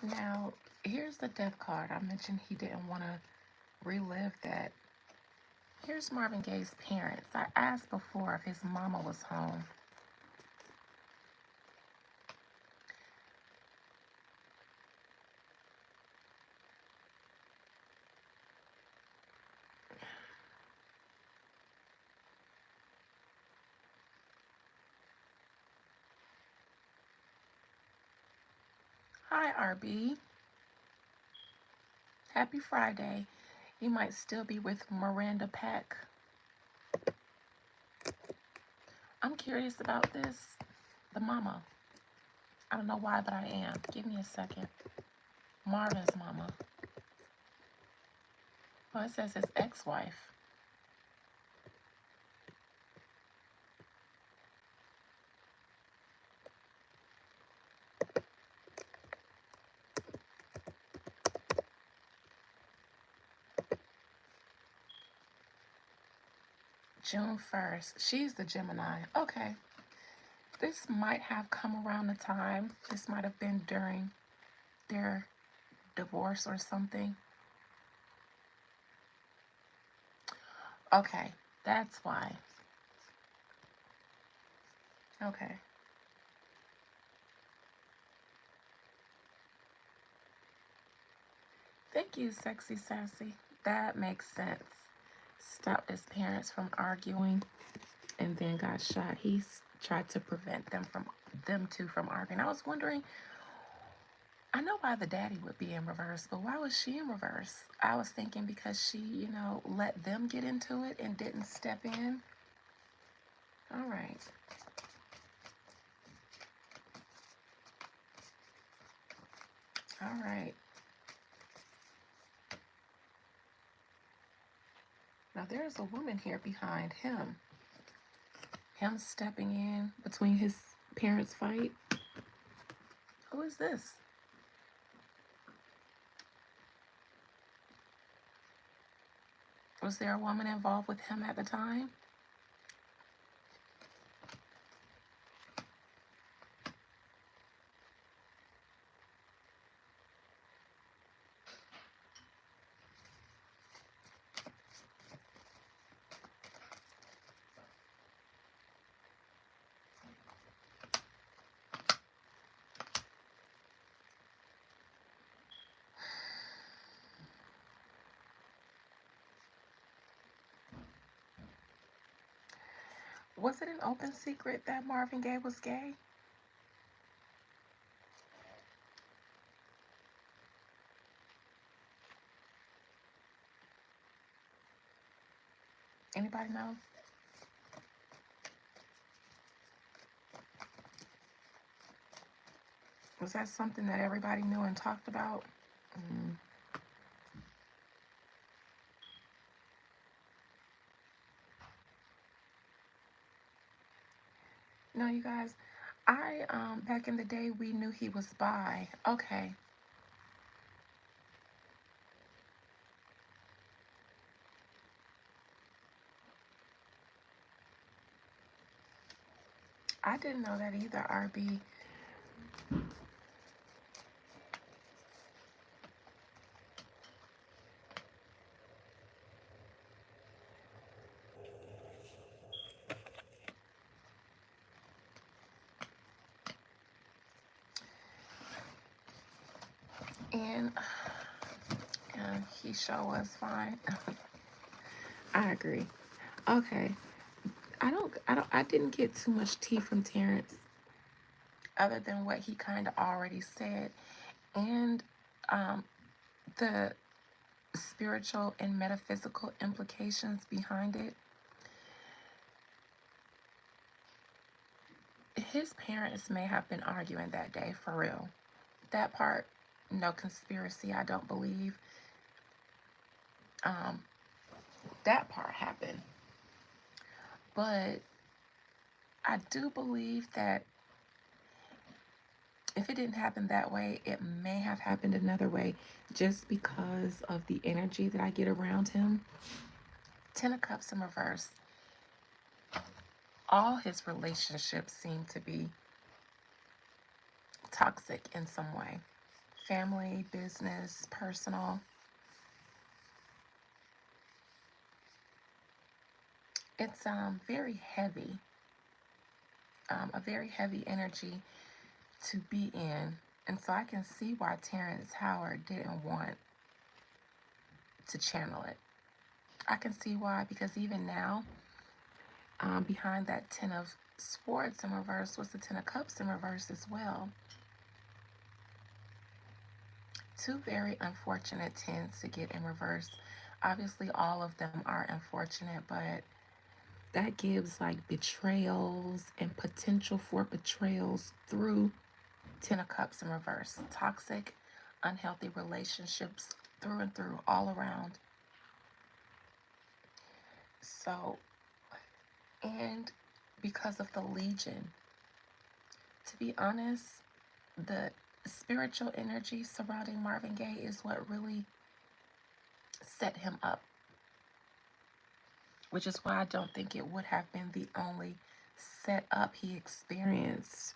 Now, here's the death card. I mentioned he didn't want to relive that. Here's Marvin Gaye's parents. I asked before if his mama was home. Hi, RB. Happy Friday. You might still be with Miranda Peck. I'm curious about this. The mama. I don't know why, but I am. Give me a second. Marvin's mama. Well, it says his ex-wife. June 1st. She's the Gemini. Okay. This might have come around the time. This might have been during their divorce or something. Okay. That's why. Okay. Thank you, Sexy Sassy. That makes sense. Stopped his parents from arguing and then got shot. He's tried to prevent them two from arguing. I was wondering, I know why the daddy would be in reverse, but why was she in reverse? I was thinking because she, let them get into it and didn't step in. All right. All right. Now there's a woman here behind him. Him stepping in between his parents' fight. Who is this? Was there a woman involved with him at the time? Was it an open secret that Marvin Gaye was gay? Anybody know? Was that something that everybody knew and talked about? Mm. No, you guys, back in the day, we knew he was bi. Okay. I didn't know that either, RB. And, and he sure was fine. I agree. Okay. I didn't get too much tea from Terrance other than what he kind of already said. And um, the spiritual and metaphysical implications behind it. His parents may have been arguing that day for real. That part, no conspiracy, I don't believe. Um, that part happened. But I do believe that if it didn't happen that way, it may have happened another way just because of the energy that I get around him. Ten of Cups in reverse. All his relationships seem to be toxic in some way. Family, business, personal. It's very heavy. A very heavy energy to be in. And so I can see why Terrence Howard didn't want to channel it. I can see why, because even now, behind that Ten of Swords in reverse was the Ten of Cups in reverse as well. Two very unfortunate tens to get in reverse. Obviously, all of them are unfortunate, but that gives like betrayals and potential for betrayals through Ten of Cups in reverse. Toxic, unhealthy relationships through and through, all around. So, and because of the Legion, to be honest, the spiritual energy surrounding Marvin Gaye is what really set him up, which is why I don't think it would have been the only setup he experienced.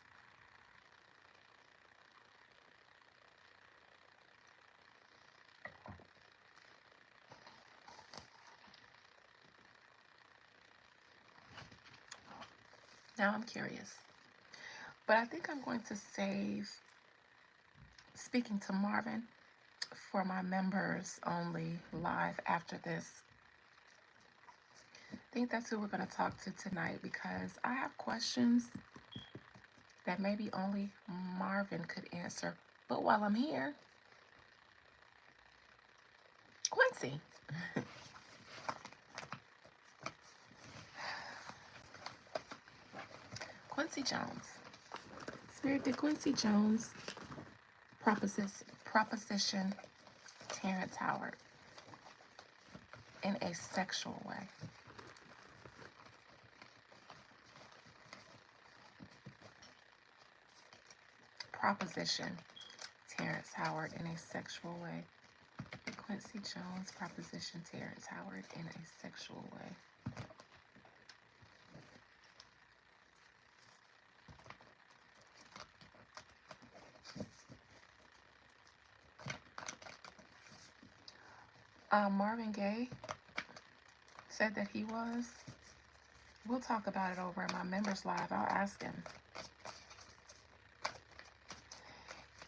Now I'm curious. But I think I'm going to save speaking to Marvin for my members only live after this. I think that's who we're going to talk to tonight because I have questions that maybe only Marvin could answer. But while I'm here, Quincy. Quincy Jones. Spirit, did Quincy Jones proposition Terrence Howard in a sexual way? Proposition Terrence Howard in a sexual way. Quincy Jones proposition Terrence Howard in a sexual way. Marvin Gaye said that he was. We'll talk about it over in my members live. I'll ask him.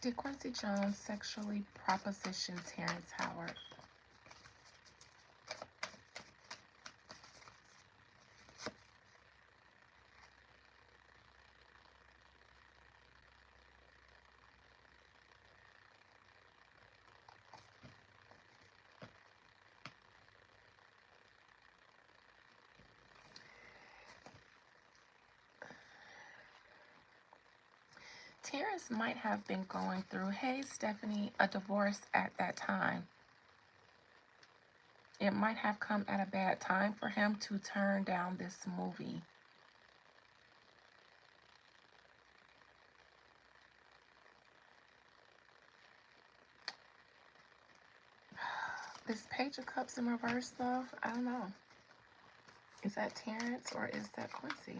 Did Quincy Jones sexually proposition Terrence Howard? Terrence might have been going through, hey Stephanie, a divorce at that time. It might have come at a bad time for him to turn down this movie. This Page of Cups in reverse, though, I don't know. Is that Terrence or is that Quincy?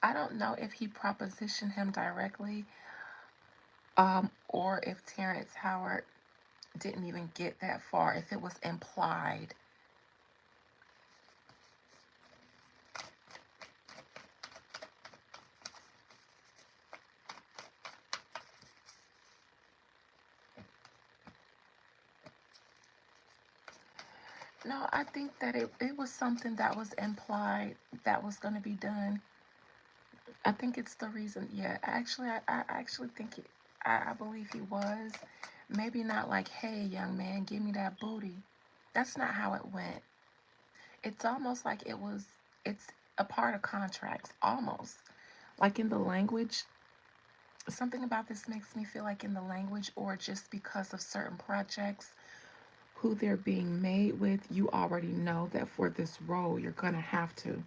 I don't know if he propositioned him directly, or if Terrence Howard didn't even get that far, if it was implied. No, I think that it was something that was implied that was going to be done. I think it's the reason. Yeah, actually, I actually think I believe he was. Maybe not like, hey, young man, give me that booty. That's not how it went. It's almost like it's a part of contracts, almost. Like in the language, something about this makes me feel like in the language, or just because of certain projects, who they're being made with, you already know that for this role, you're going to have to.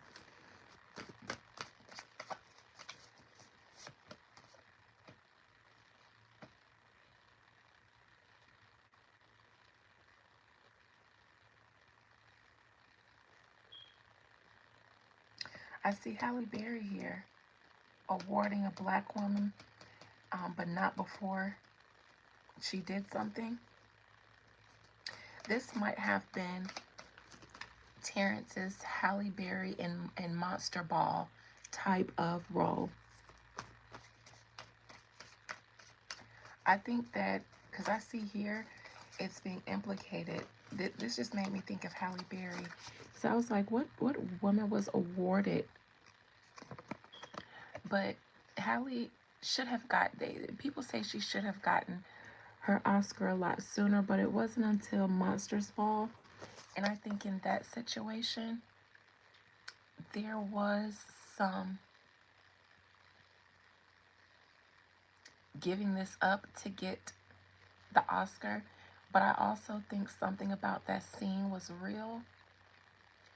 I see Halle Berry here awarding a black woman, but not before she did something. This might have been Terrence's Halle Berry in Monster Ball type of role. I think that, because I see here, it's being implicated This just made me think of Halle Berry. So I was like, what woman was awarded? But Halle should have got. People say she should have gotten her Oscar a lot sooner, but it wasn't until Monsters Ball. And I think in that situation, there was some giving this up to get the Oscar, but I also think something about that scene was real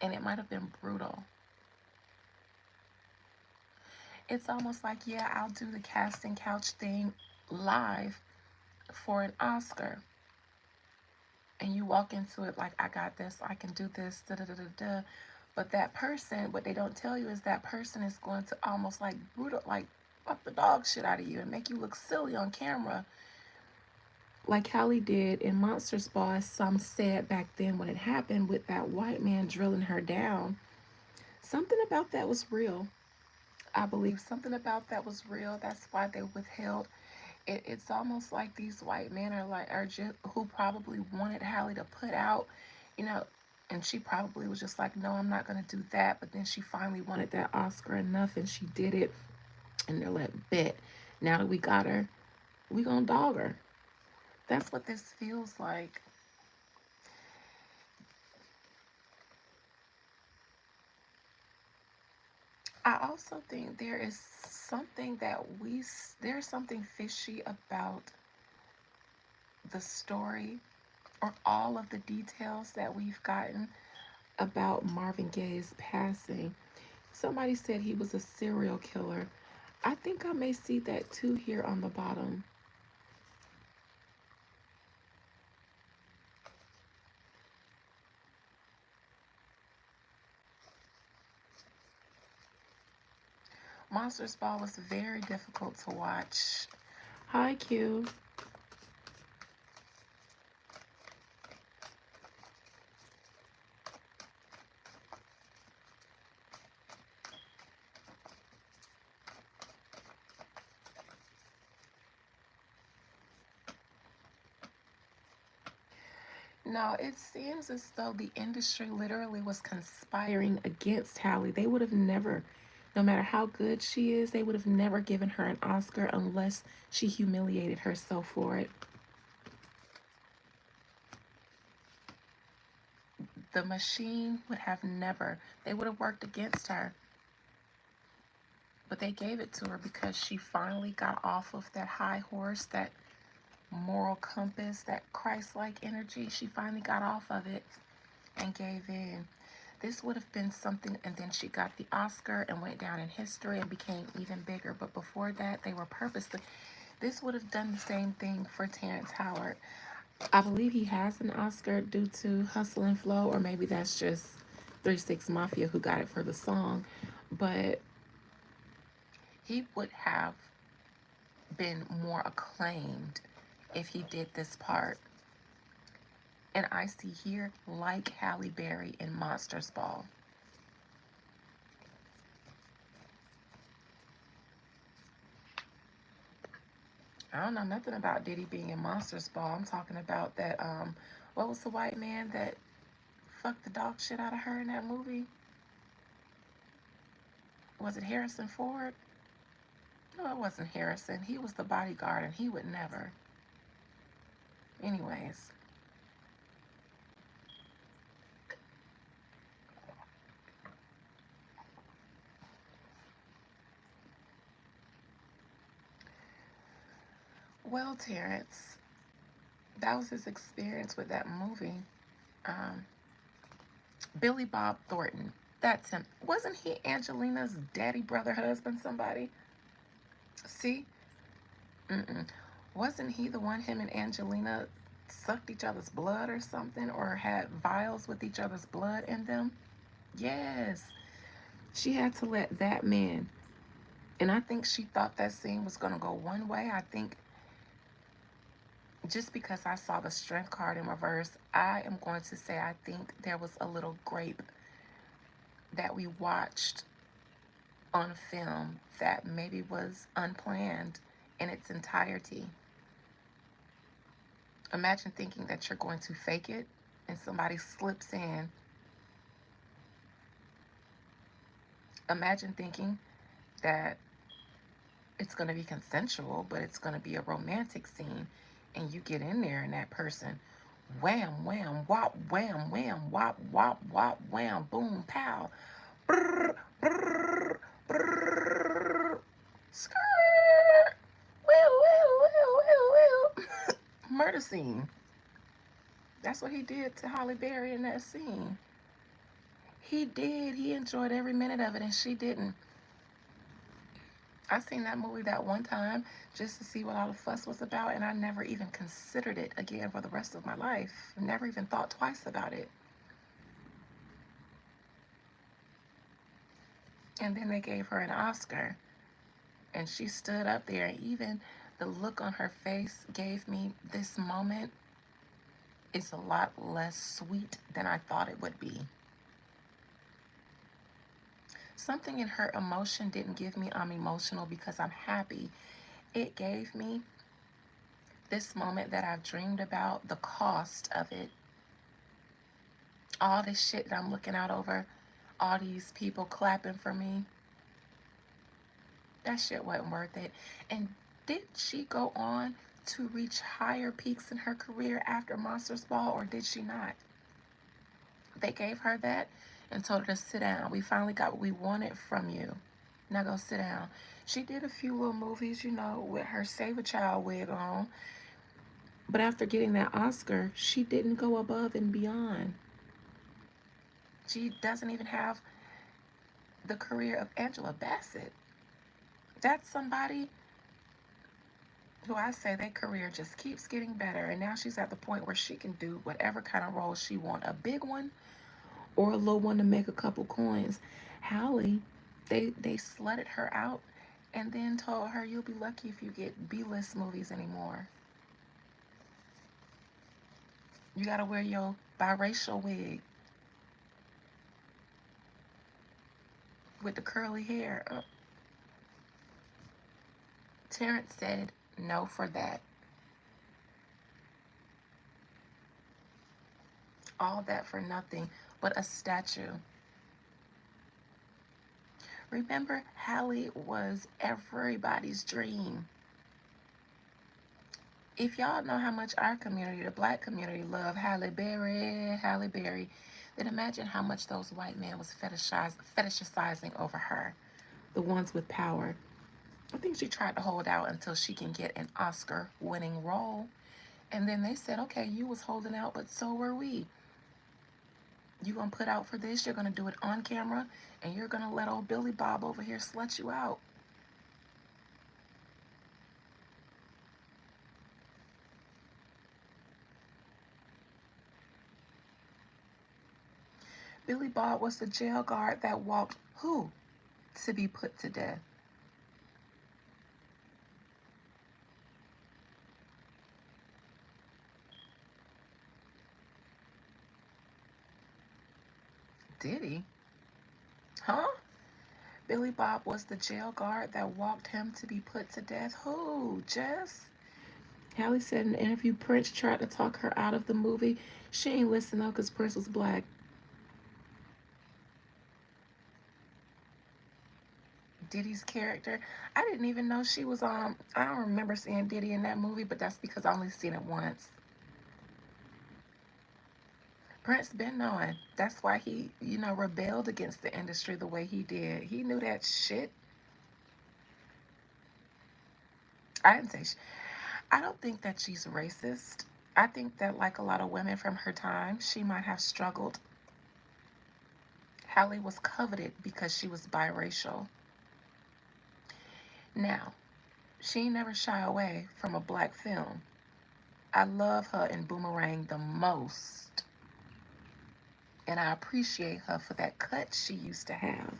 and it might have been brutal. It's almost like, yeah, I'll do the casting couch thing live for an Oscar. And you walk into it like, I got this, I can do this, da da da da da. But that person, what they don't tell you is that person is going to almost like brutal, like fuck the dog shit out of you and make you look silly on camera. Like Halle did in Monsters Ball, as some said back then when it happened with that white man drilling her down. Something about that was real. I believe something about that was real. That's why they withheld. It's almost like these white men are just who probably wanted Halle to put out, you know, and she probably was just like, no, I'm not gonna do that. But then she finally wanted that Oscar enough, and she did it. And they're like, bet. Now that we got her, we gonna dog her. That's what this feels like. I also think there is something there's something fishy about the story or all of the details that we've gotten about Marvin Gaye's passing. Somebody said he was a serial killer. I think I may see that too here on the bottom. Monsters Ball was very difficult to watch. Hi, Q. No, it seems as though the industry literally was conspiring against Halle. They would have never, no matter how good she is, they would have never given her an Oscar unless she humiliated herself for it. The machine would have never, they would have worked against her. But they gave it to her because she finally got off of that high horse, that moral compass, that Christ like energy. She finally got off of it and gave in. This would have been something, and then she got the Oscar and went down in history and became even bigger. But before that, they were purposely. This would have done the same thing for Terrence Howard. I believe he has an Oscar due to Hustle and Flow, or maybe that's just 3 6 Mafia who got it for the song. But he would have been more acclaimed if he did this part. And I see here, like Halle Berry in Monsters Ball. I don't know nothing about Diddy being in Monsters Ball. I'm talking about that, what was the white man that fucked the dog shit out of her in that movie? Was it Harrison Ford? No, it wasn't Harrison. He was the bodyguard and he would never. Anyways. Well, Terrence, that was his experience with that movie. Um, Billy Bob Thornton. That's him. Wasn't he Angelina's daddy, brother, husband, somebody? See? Mm-mm. Wasn't he the one, him and Angelina sucked each other's blood or something, or had vials with each other's blood in them? Yes. She had to let that man, and I think she thought that scene was going to go one way. I think just because I saw the strength card in reverse, I am going to say I think there was a little grape that we watched on film that maybe was unplanned in its entirety. Imagine thinking that you're going to fake it and somebody slips in, imagine thinking that it's going to be consensual, but it's going to be a romantic scene, and you get in there and that person, wham, wham, wop, wham, wham, wop, wop, wop, wham, boom, pow, brrr, brrr, brrr, skirt, will, will. Murder scene. That's what he did to Holly Berry in that scene. He did. He enjoyed every minute of it, and she didn't. I seen that movie that one time just to see what all the fuss was about, and I never even considered it again for the rest of my life. Never even thought twice about it. And then they gave her an Oscar, and she stood up there, and even the look on her face gave me this moment is a lot less sweet than I thought it would be. Something in her emotion didn't give me I'm emotional because I'm happy. It gave me this moment that I've dreamed about, the cost of it. All this shit that I'm looking out over, all these people clapping for me. That shit wasn't worth it. And did she go on to reach higher peaks in her career after Monsters Ball, or did she not? They gave her that and told her to sit down. We finally got what we wanted from you. Now go sit down. She did a few little movies, with her Save a Child wig on. But after getting that Oscar, she didn't go above and beyond. She doesn't even have the career of Angela Bassett. That's somebody who I say their career just keeps getting better. And now she's at the point where she can do whatever kind of role she wants. A big one or a little one to make a couple coins. Hallie, they slutted her out and then told her you'll be lucky if you get B-list movies anymore. You gotta wear your biracial wig with the curly hair. Terrence said no for that. All that for nothing but a statue. Remember, Hallie was everybody's dream. If y'all know how much our community, the black community, love Halle Berry, then imagine how much those white men was fetishizing over her, the ones with power. I think she tried to hold out until she can get an Oscar-winning role. And then they said, okay, you was holding out, but so were we. You gonna put out for this, you're gonna do it on camera, and you're gonna let old Billy Bob over here slut you out. Billy Bob was the jail guard that walked who to be put to death? Did he? Huh? Billy Bob was the jail guard that walked him to be put to death. Who? Jess? Hallie said in an interview Prince tried to talk her out of the movie. She ain't listen though because Prince was black. Diddy's character. I didn't even know she was on. I don't remember seeing Diddy in that movie, but that's because I only seen it once. Prince been knowing. That's why he, rebelled against the industry the way he did. He knew that shit. I didn't say. I don't think that she's racist. I think that, like a lot of women from her time, she might have struggled. Hallie was coveted because she was biracial. Now, she never shy away from a black film. I love her in Boomerang the most. And I appreciate her for that cut she used to have.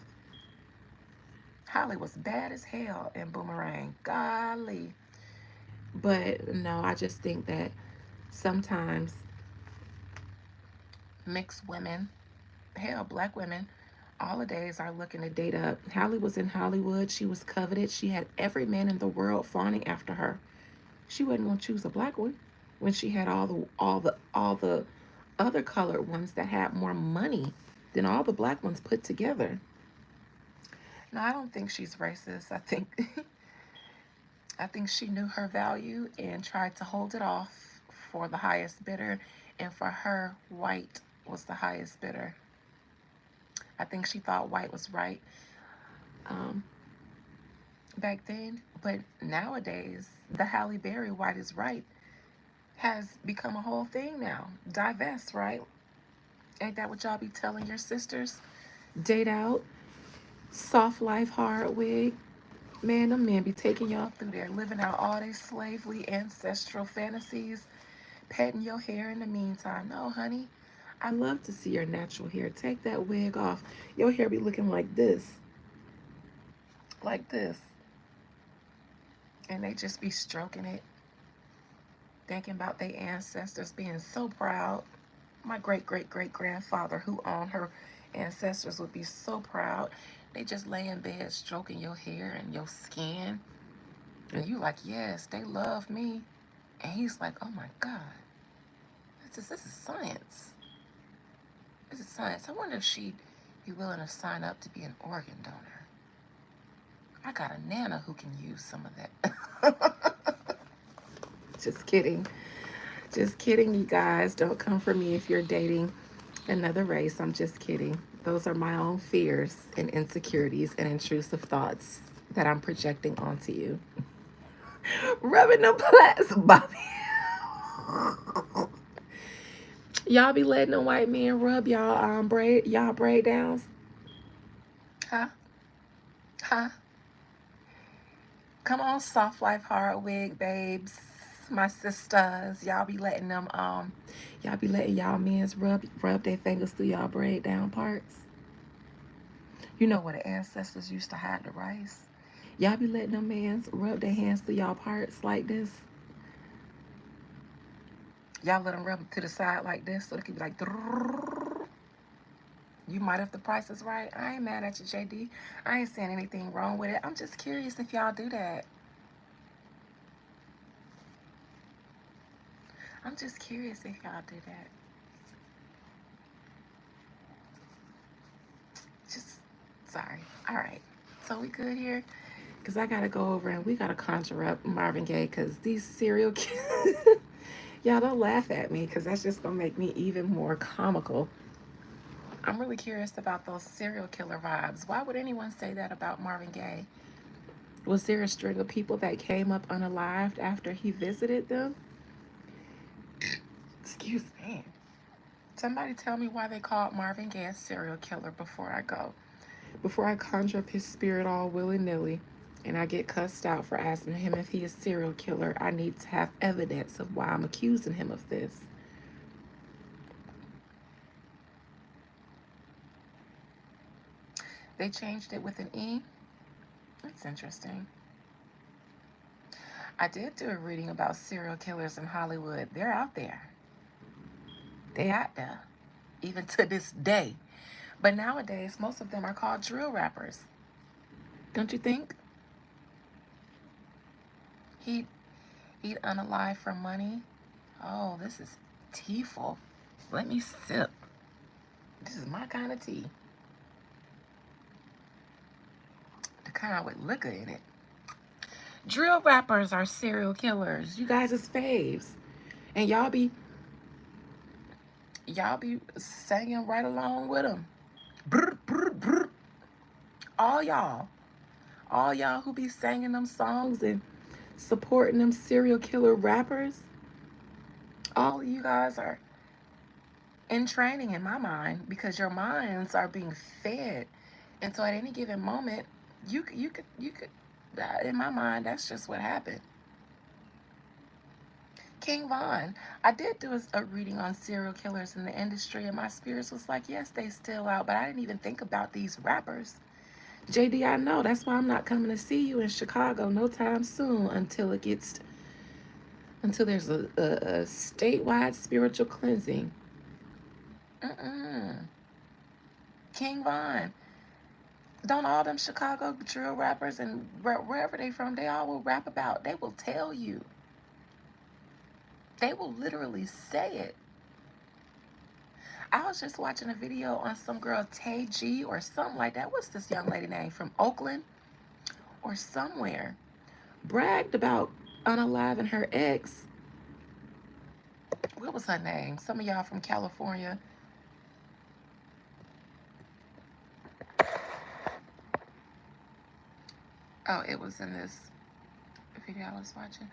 Holly was bad as hell in Boomerang. Golly. But no, I just think that sometimes mixed women, hell, black women, all the days are looking to date up. Hallie was in Hollywood. She was coveted. She had every man in the world fawning after her. She wasn't gonna choose a black one when she had all the other colored ones that had more money than all the black ones put together. No, I don't think she's racist. I think I think she knew her value and tried to hold it off for the highest bidder, and for her, white was the highest bidder. I think she thought white was right um, back then, but nowadays, the Halle Berry white is right has become a whole thing now. Divest, right? Ain't that what y'all be telling your sisters? Date out, soft life, hard wig. Man, them men be taking y'all through there, living out all their slavery, ancestral fantasies, petting your hair in the meantime. No, honey, I love to see your natural hair. Take that wig off. Your hair be looking like this, like this. And they just be stroking it, thinking about their ancestors being so proud. My great great great grandfather, who owned her ancestors, would be so proud. They just lay in bed stroking your hair and your skin. And you like, yes, they love me. And he's like, oh my God, this is science. This is science. I wonder if she'd be willing to sign up to be an organ donor. I got a nana who can use some of that. Just kidding. Just kidding, you guys. Don't come for me if you're dating another race. I'm just kidding. Those are my own fears and insecurities and intrusive thoughts that I'm projecting onto you. Rubbing the plats, Bobby. Y'all be letting the white men rub y'all braid downs? Huh? Huh? Come on, soft life hard wig babes. My sisters. Y'all be letting y'all men's rub their fingers through y'all braid down parts. You know where the ancestors used to hide the rice. Y'all be letting them mans rub their hands through y'all parts like this. Y'all let them rub them to the side like this so they can be like. You might, if the price is right. I ain't mad at you, JD. I ain't saying anything wrong with it. I'm just curious if y'all do that. I'm just curious if y'all do that. Just sorry. All right. So we good here? Because I got to go over and we got to conjure up Marvin Gaye because these serial killers. Y'all don't laugh at me because that's just going to make me even more comical. I'm really curious about those serial killer vibes. Why would anyone say that about Marvin Gaye? Was there a string of people that came up unalived after he visited them? Excuse me. Somebody tell me why they called Marvin Gaye a serial killer before I go. Before I conjure up his spirit all willy-nilly and I get cussed out for asking him if he is a serial killer, I need to have evidence of why I'm accusing him of this. They changed it with an E? That's interesting. I did do a reading about serial killers in Hollywood. They're out there. They out there. Even to this day. But nowadays, most of them are called drill rappers. Don't you think? He'd unalive for money. Oh, this is teaful. Let me sip. This is my kind of tea. The kind with liquor in it. Drill rappers are serial killers. You guys is faves. And y'all be singing right along with them. Brr, brr, brr. All y'all. All y'all who be singing them songs and supporting them serial killer rappers. All of you guys are in training in my mind because your minds are being fed. And so at any given moment, you could in my mind, that's just what happened. King Von, I did do a reading on serial killers in the industry, and my spirits was like, yes, they still out, but I didn't even think about these rappers. JD, I know. That's why I'm not coming to see you in Chicago no time soon until there's a statewide spiritual cleansing. Mm-mm. King Von, don't all them Chicago drill rappers and wherever they from, they all will rap about. They will tell you. They will literally say it. I was just watching a video on some girl, Tay G or something like that. What's this young lady name? From Oakland or somewhere. Bragged about unaliving her ex. What was her name? Some of y'all from California. Oh, it was in this video I was watching.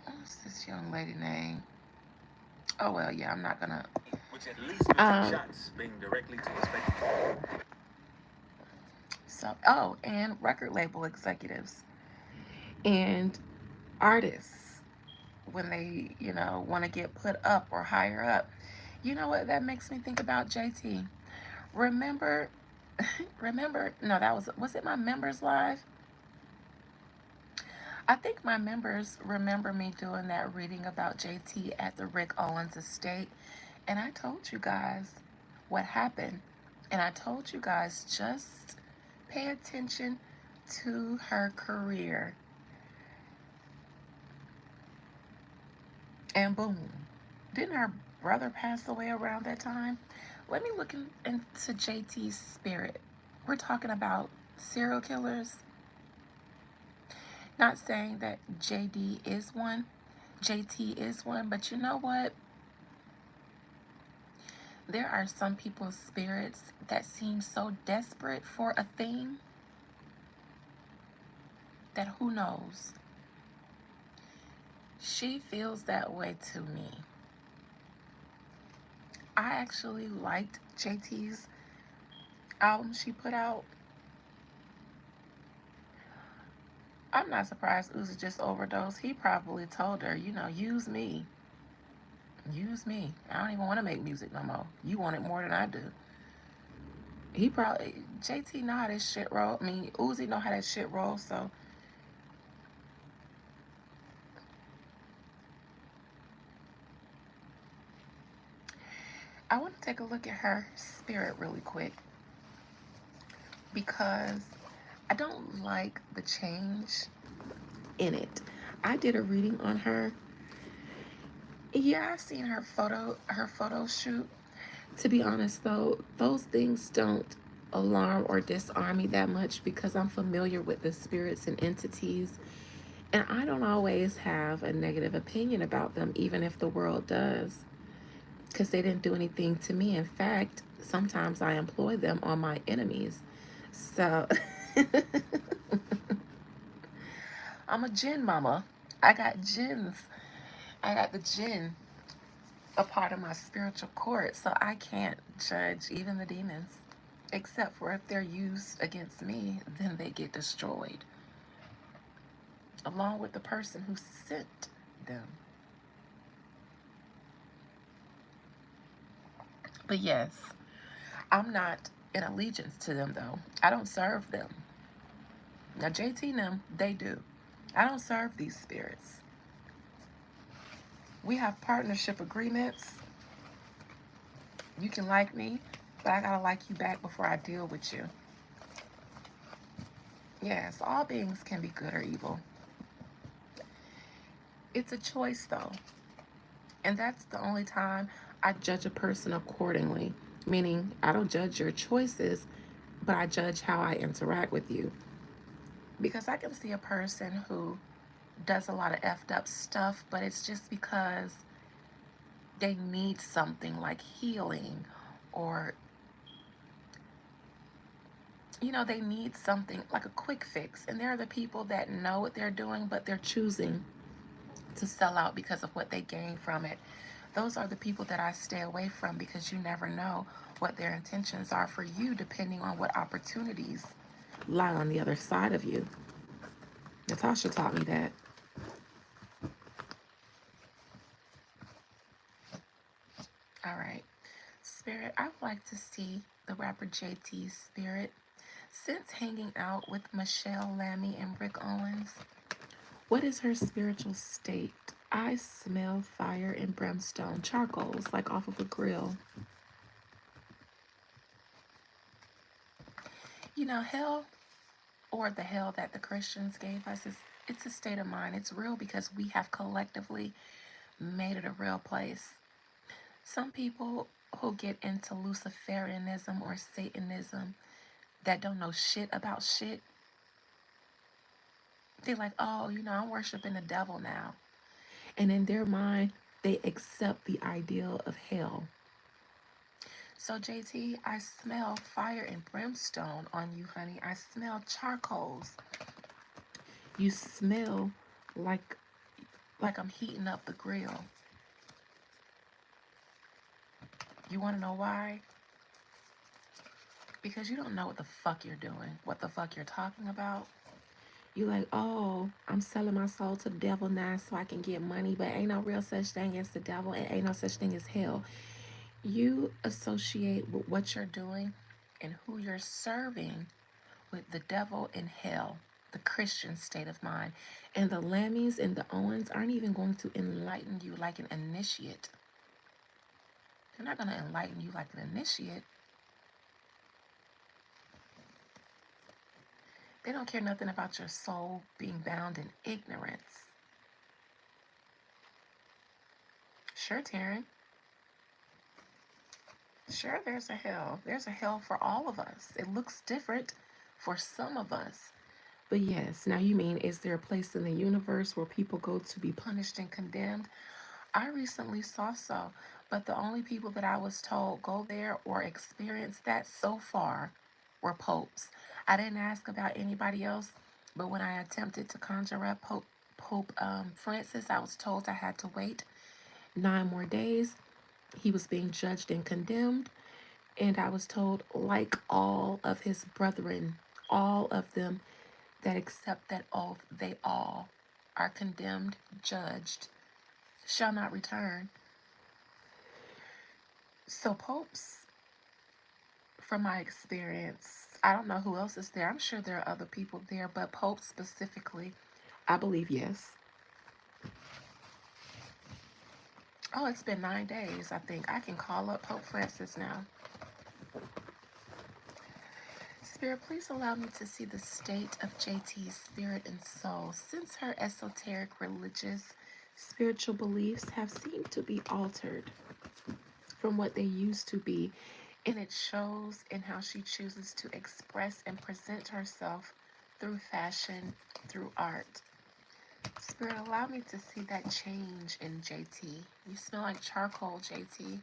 What's this young lady name? Oh, well, yeah, I'm not gonna. Which at least would take shots being directly to his face. So, oh, and record label executives and artists when they, want to get put up or higher up. You know what that makes me think about, JT? Remember, no, was it my members live? I think my members remember me doing that reading about JT at the Rick Owens estate. And I told you guys what happened. And I told you guys just pay attention to her career. And boom, didn't her brother pass away around that time? Let me look into JT's spirit. We're talking about serial killers. Not saying that JD is one, JT is one, but you know what? There are some people's spirits that seem so desperate for a thing that who knows? She feels that way to me. I actually liked JT's album she put out. I'm not surprised Uzi just overdosed. He probably told her, use me. Use me. I don't even want to make music no more. You want it more than I do. JT know how this shit roll. I mean, Uzi know how that shit roll, so. I want to take a look at her spirit really quick because I don't like the change in it. I did a reading on her. Yeah, I've seen her photo shoot. To be honest though, those things don't alarm or disarm me that much because I'm familiar with the spirits and entities, and I don't always have a negative opinion about them, even if the world does, because they didn't do anything to me. In fact, sometimes I employ them on my enemies. So I'm a jinn mama. I got jinns. I got the jinn a part of my spiritual court, so I can't judge even the demons. Except for if they're used against me, then they get destroyed. Along with the person who sent them. But yes, I'm not in allegiance to them though. I don't serve them. Now JT and them, they do. I don't serve these spirits. We have partnership agreements. You can like me, but I gotta like you back before I deal with you. Yes, all beings can be good or evil. It's a choice though. And that's the only time I judge a person accordingly. Meaning, I don't judge your choices, but I judge how I interact with you. Because I can see a person who does a lot of effed up stuff, but it's just because they need something like healing or, they need something like a quick fix. And there are the people that know what they're doing, but they're choosing to sell out because of what they gain from it. Those are the people that I stay away from because you never know what their intentions are for you depending on what opportunities lie on the other side of you. Natasha taught me that. All right. Spirit, I would like to see the rapper JT's spirit. Since hanging out with Michelle Lammy and Rick Owens, what is her spiritual state? I smell fire and brimstone, charcoals, like off of a grill. Hell, or the hell that the Christians gave us, it's a state of mind. It's real because we have collectively made it a real place. Some people who get into Luciferianism or Satanism that don't know shit about shit, they're like, oh, I'm worshiping the devil now. And in their mind, they accept the ideal of hell. So, JT, I smell fire and brimstone on you, honey. I smell charcoals. You smell like I'm heating up the grill. You want to know why? Because you don't know what the fuck you're doing, what the fuck you're talking about. You like, oh, I'm selling my soul to the devil now so I can get money, but ain't no real such thing as the devil and ain't no such thing as hell. You associate with what you're doing and who you're serving with the devil and hell, the Christian state of mind. And the Lammies and the Owens aren't even going to enlighten you like an initiate. They're not going to enlighten you like an initiate. They don't care nothing about your soul being bound in ignorance. Sure, Taryn. Sure, there's a hell. There's a hell for all of us. It looks different for some of us. But yes, now you mean, is there a place in the universe where people go to be punished and condemned? I recently saw so, but the only people that I was told go there or experience that so far were popes. I didn't ask about anybody else, but when I attempted to conjure up Pope Francis, I was told I had to wait 9 more days. He was being judged and condemned, and I was told, like all of his brethren, all of them that accept that oath, they all are condemned, judged, shall not return. So popes, from my experience, I don't know who else is there. I'm sure there are other people there, but popes specifically, I believe yes. Oh, it's been 9 days, I think. I can call up Pope Francis now. Spirit, please allow me to see the state of JT's spirit and soul, since her esoteric, religious, spiritual beliefs have seemed to be altered from what they used to be, and it shows in how she chooses to express and present herself through fashion, through art. Spirit, allow me to see that change in JT. You smell like charcoal, JT.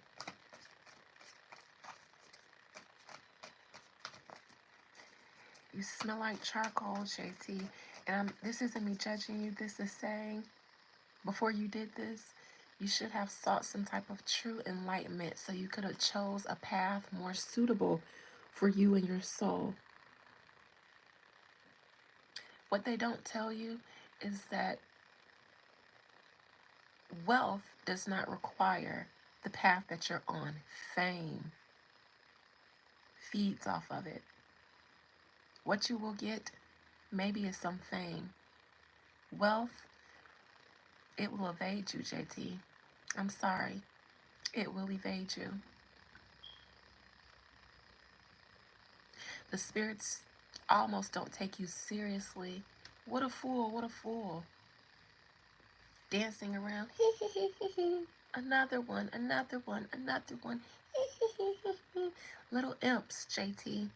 You smell like charcoal, JT. And this isn't me judging you. This is saying, before you did this, you should have sought some type of true enlightenment so you could have chose a path more suitable for you and your soul. What they don't tell you is that wealth does not require the path that you're on. Fame feeds off of it. What you will get maybe is some fame. Wealth, it will evade you, JT. I'm sorry. It will evade you. The spirits almost don't take you seriously. What a fool, what a fool. Dancing around. Another one, another one, another one. Little imps, JT.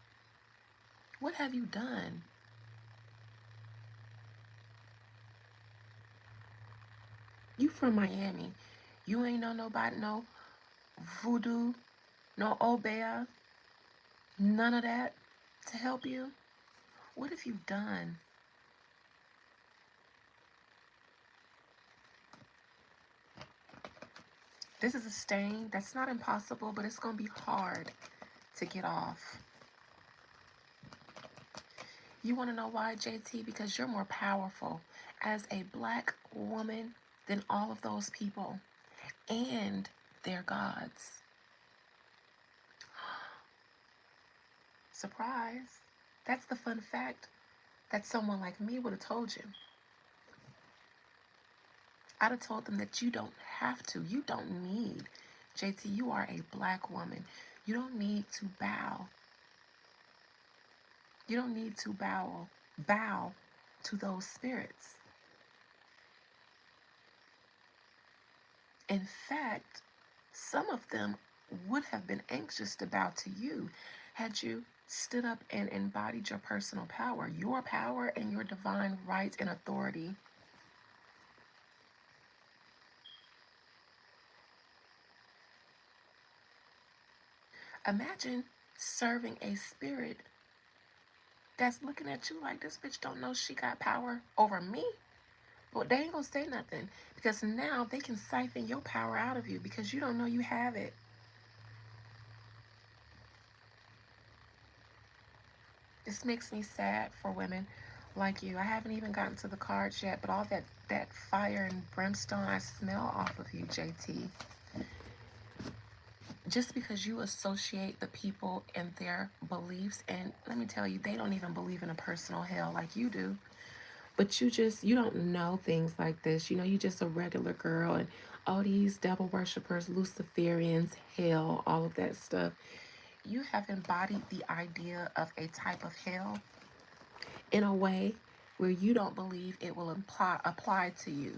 What have you done? You from Miami. You ain't know nobody, no voodoo, no obeah, none of that to help you? What have you done? This is a stain. That's not impossible, but it's going to be hard to get off. You want to know why, JT? Because you're more powerful as a black woman than all of those people and their gods. Surprise. That's the fun fact that someone like me would have told you. I'd have told them that you don't have to. You don't need. JT, you are a black woman. You don't need to bow. You don't need to bow to those spirits. In fact, Some of them would have been anxious to bow to you had you stood up and embodied your power and your divine right and authority. Imagine serving a spirit that's looking at you like, this bitch don't know she got power over me. But they ain't gonna say nothing because now they can siphon your power out of you because you don't know you have it. This makes me sad for women like you. I haven't even gotten to the cards yet, but all that fire and brimstone I smell off of you, JT. Just because you associate the people and their beliefs, and let me tell you, they don't even believe in a personal hell like you do. But you don't know things like this. You know, you just a regular girl, and all these devil worshippers, Luciferians, hell, all of that stuff. You have embodied the idea of a type of hell in a way where you don't believe it will apply to you.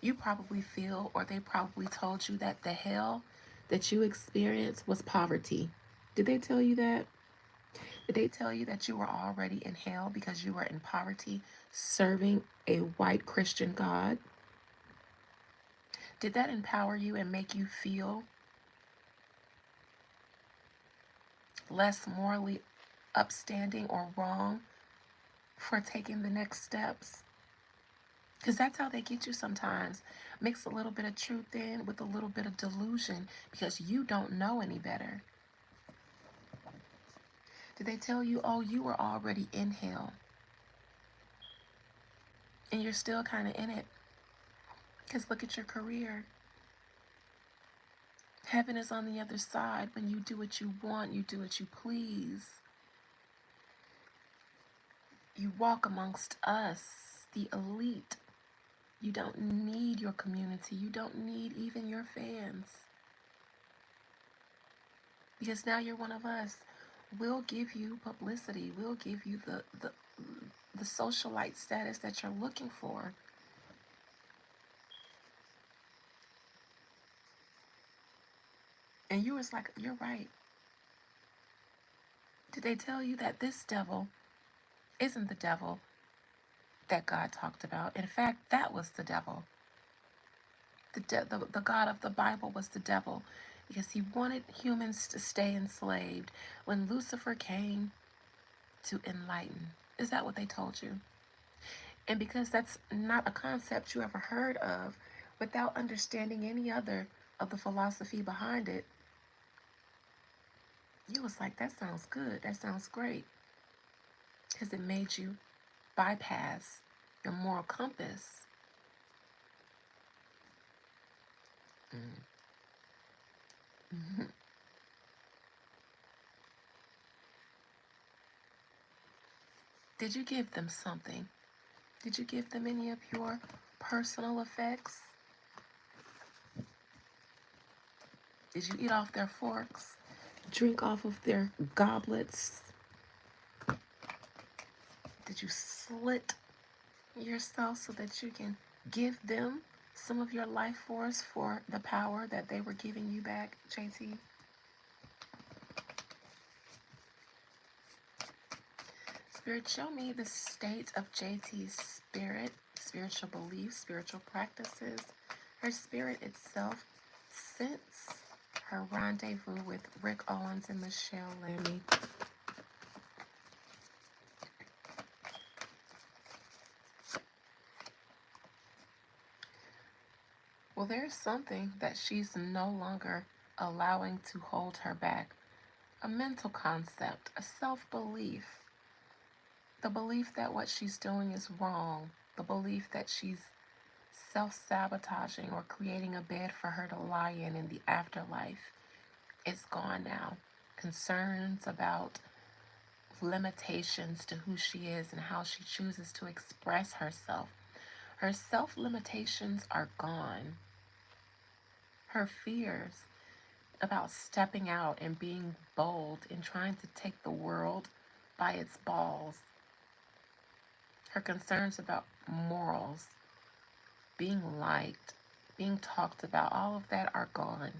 You probably feel, or they probably told you, that the hell that you experienced was poverty. Did they tell you that? Did they tell you that you were already in hell because you were in poverty serving a white Christian God? Did that empower you and make you feel less morally upstanding or wrong for taking the next steps? Because that's how they get you sometimes. Mix a little bit of truth in with a little bit of delusion because you don't know any better. Did they tell you, oh, you were already in hell and you're still kind of in it? Because look at your career. Heaven is on the other side when you do what you want, you do what you please. You walk amongst us, the elite. You don't need your community. You don't need even your fans. Because now you're one of us. We'll give you publicity. We'll give you the socialite status that you're looking for. And you was like, you're right. Did they tell you that this devil isn't the devil that God talked about? In fact, that was the devil. The God of the Bible was the devil because he wanted humans to stay enslaved when Lucifer came to enlighten. Is that what they told you? And because that's not a concept you ever heard of, without understanding any other of the philosophy behind it, you was like, that sounds good. That sounds great. Because it made you bypass your moral compass. Mm-hmm. Did you give them something? Did you give them any of your personal effects? Did you eat off their forks? Drink off of their goblets? Did you slit yourself so that you can give them some of your life force for the power that they were giving you back, JT? Spirit, show me the state of JT's spirit, spiritual beliefs, spiritual practices, her spirit itself since her rendezvous with Rick Owens and Michelle Lemmy. Well, there's something that she's no longer allowing to hold her back. A mental concept, a self-belief, the belief that what she's doing is wrong, the belief that she's self-sabotaging or creating a bed for her to lie in the afterlife is gone now. Concerns about limitations to who she is and how she chooses to express herself. Her self-limitations are gone. Her fears about stepping out and being bold and trying to take the world by its balls. Her concerns about morals, being liked, being talked about, all of that are gone.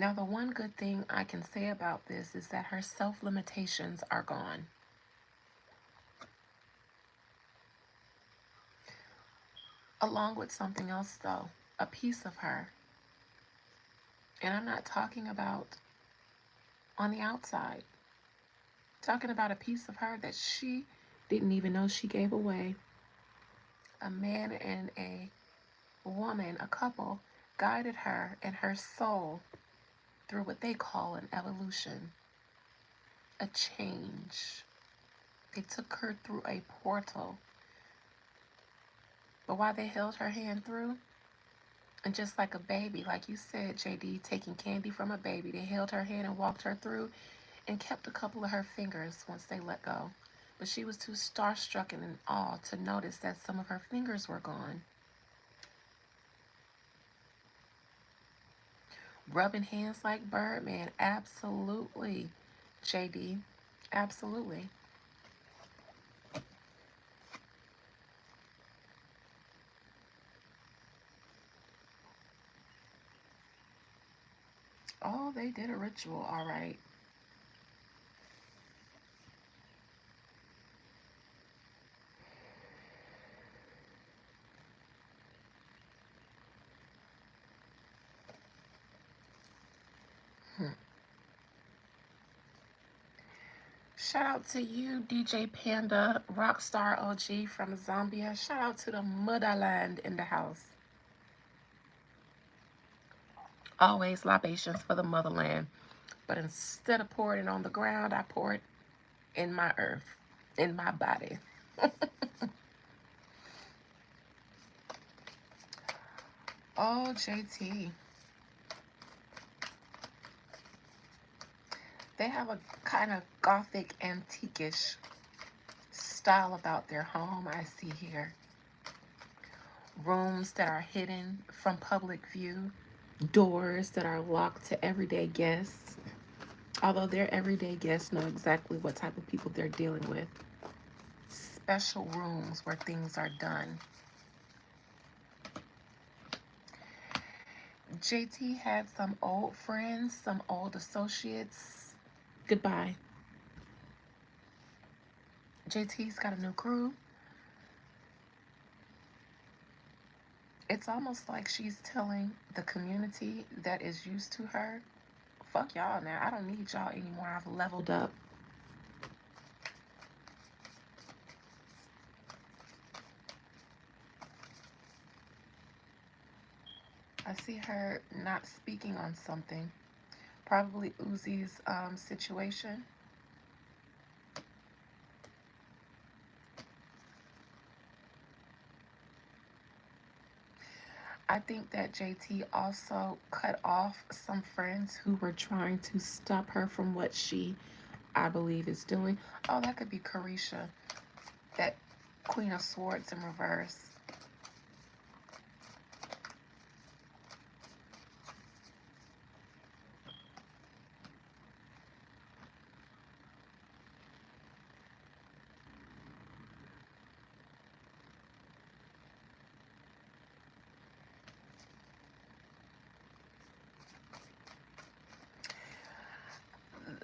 Now, the one good thing I can say about this is that her self limitations are gone. Along with something else, though, a piece of her. And I'm not talking about on the outside, I'm talking about a piece of her that she didn't even know she gave away. A man and a woman, a couple, guided her and her soul through what they call an evolution, a change. They took her through a portal. But while they held her hand through, and just like a baby, like you said, JD, taking candy from a baby, they held her hand and walked her through and kept a couple of her fingers once they let go. But she was too starstruck and in awe to notice that some of her fingers were gone. Rubbing hands like Birdman, absolutely, JD, absolutely. Oh, they did a ritual, all right. Hmm. Shout out to you, DJ Panda, Rockstar OG from Zambia. Shout out to the motherland in the house. Always libations for the motherland. But instead of pouring it on the ground, I pour it in my earth, in my body. Oh, JT. They have a kind of gothic, antiquish style about their home, I see here. Rooms that are hidden from public view, doors that are locked to everyday guests. Although their everyday guests know exactly what type of people they're dealing with. Special rooms where things are done. JT had some old friends, some old associates. Goodbye. JT's got a new crew. It's almost like she's telling the community that is used to her, fuck y'all now. I don't need y'all anymore. I've leveled up. I see her not speaking on something. Probably Uzi's situation. I think that JT also cut off some friends who were trying to stop her from what she, I believe, is doing. Oh, that could be Carisha, that Queen of Swords in reverse.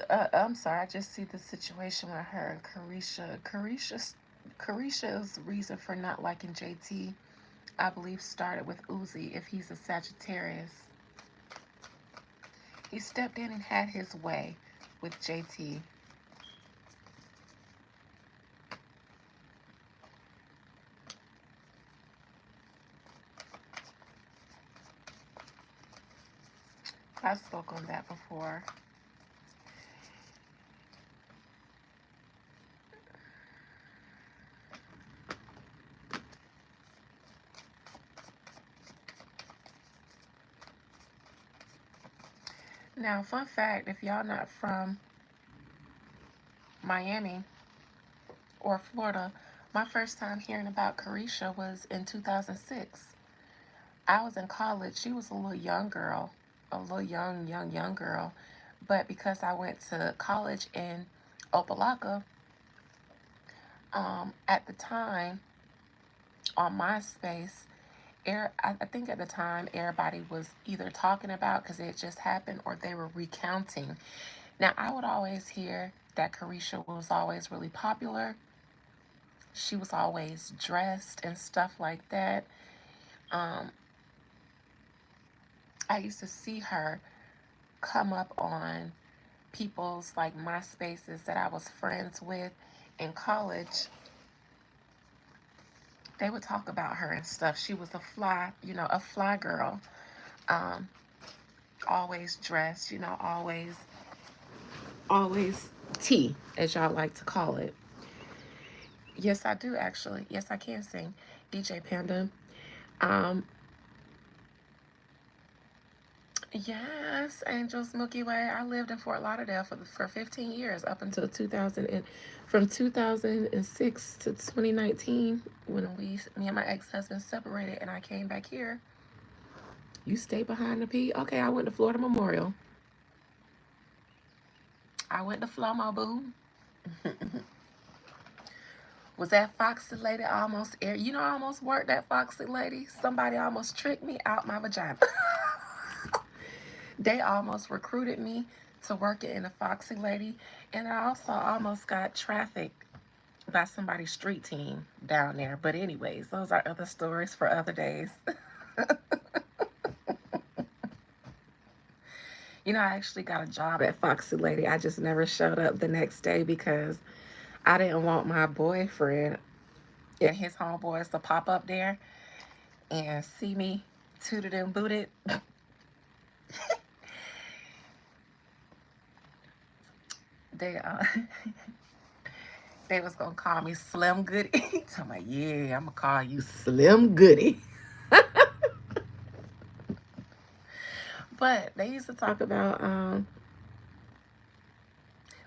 I'm sorry, I just see the situation with her and Carisha. Carisha's reason for not liking JT, I believe, started with Uzi, if he's a Sagittarius. He stepped in and had his way with JT. I spoke on that before. Now, fun fact, if y'all not from Miami or Florida, my first time hearing about Carisha was in 2006. I was in college. She was a little young girl, a little young girl. But because I went to college in Opelika, at the time on MySpace, I think at the time everybody was either talking about because it just happened or they were recounting. Now, I would always hear that Carisha was always really popular. She was always dressed and stuff like that. Um, I used to see her come up on people's like MySpaces that I was friends with in college. They would talk about her and stuff. She was a fly, a fly girl. Um, always dressed, always tea, as y'all like to call it. Yes, I do actually. Yes, I can sing. DJ Panda. Um, yes, Angels Milky Way. I lived in Fort Lauderdale for 15 years up until 2000 and from 2006 to 2019 when me and my ex-husband separated and I came back here. You stay behind the P. Okay, I went to Florida Memorial. I went to Flomo Boo. Was that Foxy Lady almost air? I almost worked that Foxy Lady. Somebody almost tricked me out my vagina. They almost recruited me to work it in a Foxy Lady. And I also almost got trafficked by somebody's street team down there. But anyways, those are other stories for other days. I actually got a job at Foxy Lady. I just never showed up the next day because I didn't want my boyfriend and his homeboys to pop up there and see me tooted and booted. They they was gonna call me Slim Goody. I'm like, yeah, I'm gonna call you Slim Goody. But they used to talk about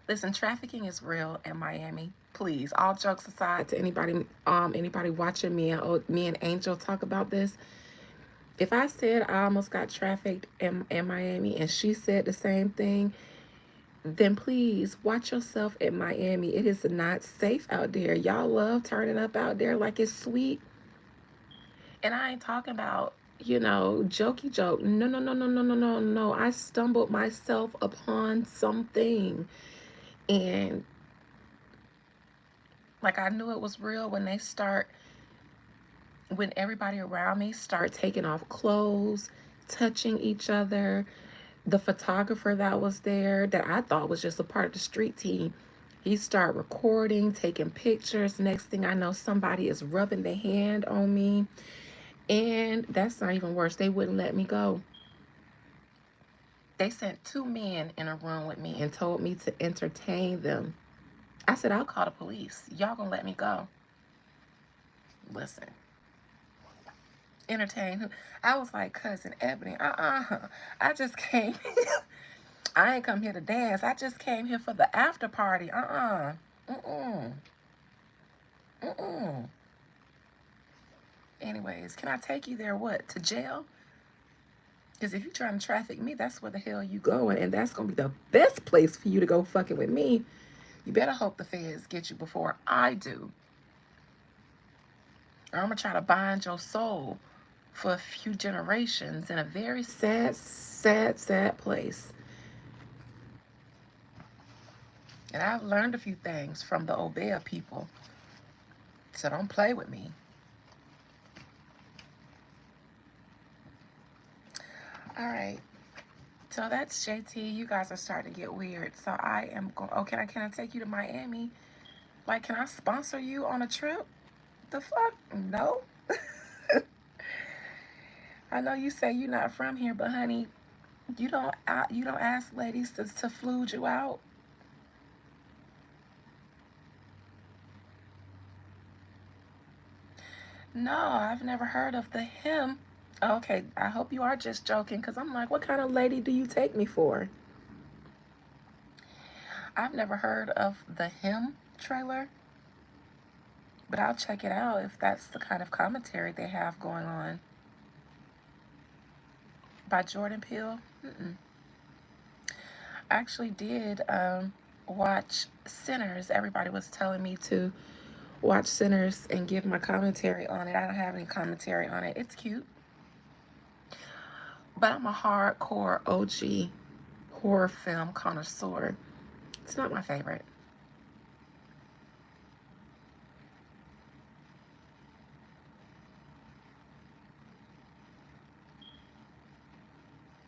listen, trafficking is real in Miami. Please, all jokes aside, to anybody watching me and Angel talk about this. If I said I almost got trafficked in Miami and she said the same thing, then please watch yourself in Miami. It is not safe out there. Y'all love turning up out there like it's sweet. And I ain't talking about, jokey joke. No, no, no, no, no, no, no, no. I stumbled myself upon something. And like I knew it was real when everybody around me start taking off clothes, touching each other. The photographer that was there that I thought was just a part of the street team, he started recording, taking pictures. Next thing I know, somebody is rubbing their hand on me. And that's not even worse. They wouldn't let me go. They sent two men in a room with me and told me to entertain them. I said, I'll call the police. Y'all gonna let me go? Listen. Entertain who? I was like, Cousin Ebony, I just came. I ain't come here to dance. I just came here for the after party. Mm-mm. Mm-mm. Anyways, can I take you there, what, to jail? Because if you're trying to traffic me, that's where the hell you going. And that's going to be the best place for you to go fucking with me. You better hope the feds get you before I do. Or I'm going to try to bind your soul for a few generations in a very sad, sad, sad place. And I've learned a few things from the Obeah people. So don't play with me. All right. So that's JT. You guys are starting to get weird. So I am going. Oh, can I take you to Miami? Like, can I sponsor you on a trip? The fuck? No. I know you say you're not from here, but honey, you don't ask ladies to flooge you out. No, I've never heard of the him. Okay, I hope you are just joking, because I'm like, what kind of lady do you take me for? I've never heard of the him trailer, but I'll check it out if that's the kind of commentary they have going on. By Jordan Peele? Mm-mm. I actually did watch Sinners. Everybody was telling me to watch Sinners and give my commentary on it. I don't have any commentary on it. It's cute. But I'm a hardcore OG horror film connoisseur. It's not my favorite.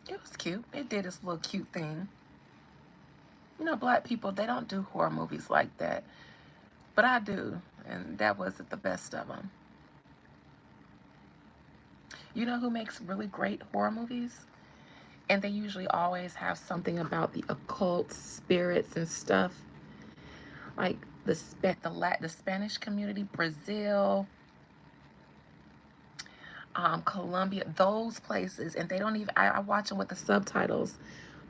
It was cute. It did its little cute thing. You know, black people, they don't do horror movies like that. But I do. And that wasn't the best of them. You know who makes really great horror movies? And they usually always have something about the occult, spirits, and stuff. Like the Spanish community, Brazil, Colombia, those places. And they don't even, I watch them with the subtitles,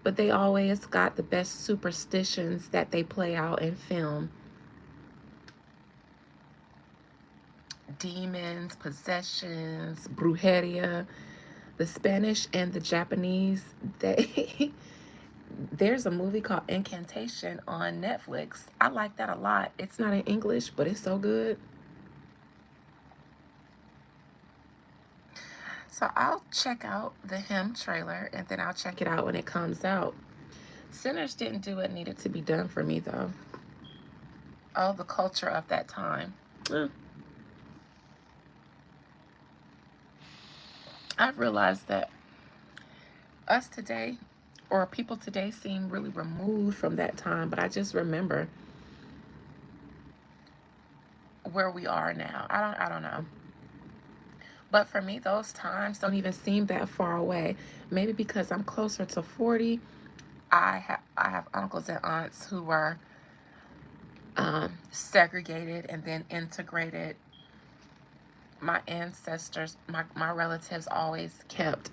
but they always got the best superstitions that they play out in film. Demons, possessions, brujeria. The Spanish and the Japanese, they there's a movie called Incantation on Netflix. I like that a lot. It's not in English, but it's so good. So I'll check out the Him trailer and then I'll check it out when it comes out. Sinners didn't do what needed to be done for me though. Oh, the culture of that time. I've realized that us today, or people today, seem really removed from that time, but I just remember where we are now. I don't know. But for me, those times don't even seem that far away. Maybe because I'm closer to 40. I have uncles and aunts who were segregated and then integrated. My ancestors, my relatives always kept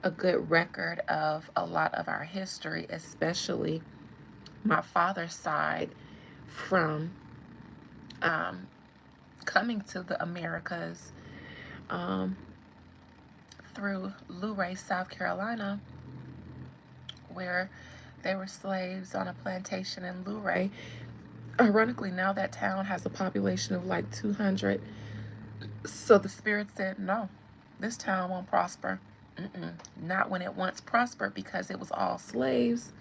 a good record of a lot of our history, especially my father's side from coming to the Americas through Luray, South Carolina, where they were slaves on a plantation in Luray. Ironically, now that town has a population of like 200. So the spirit said, no, this town won't prosper. Not when it once prospered, because it was all slaves.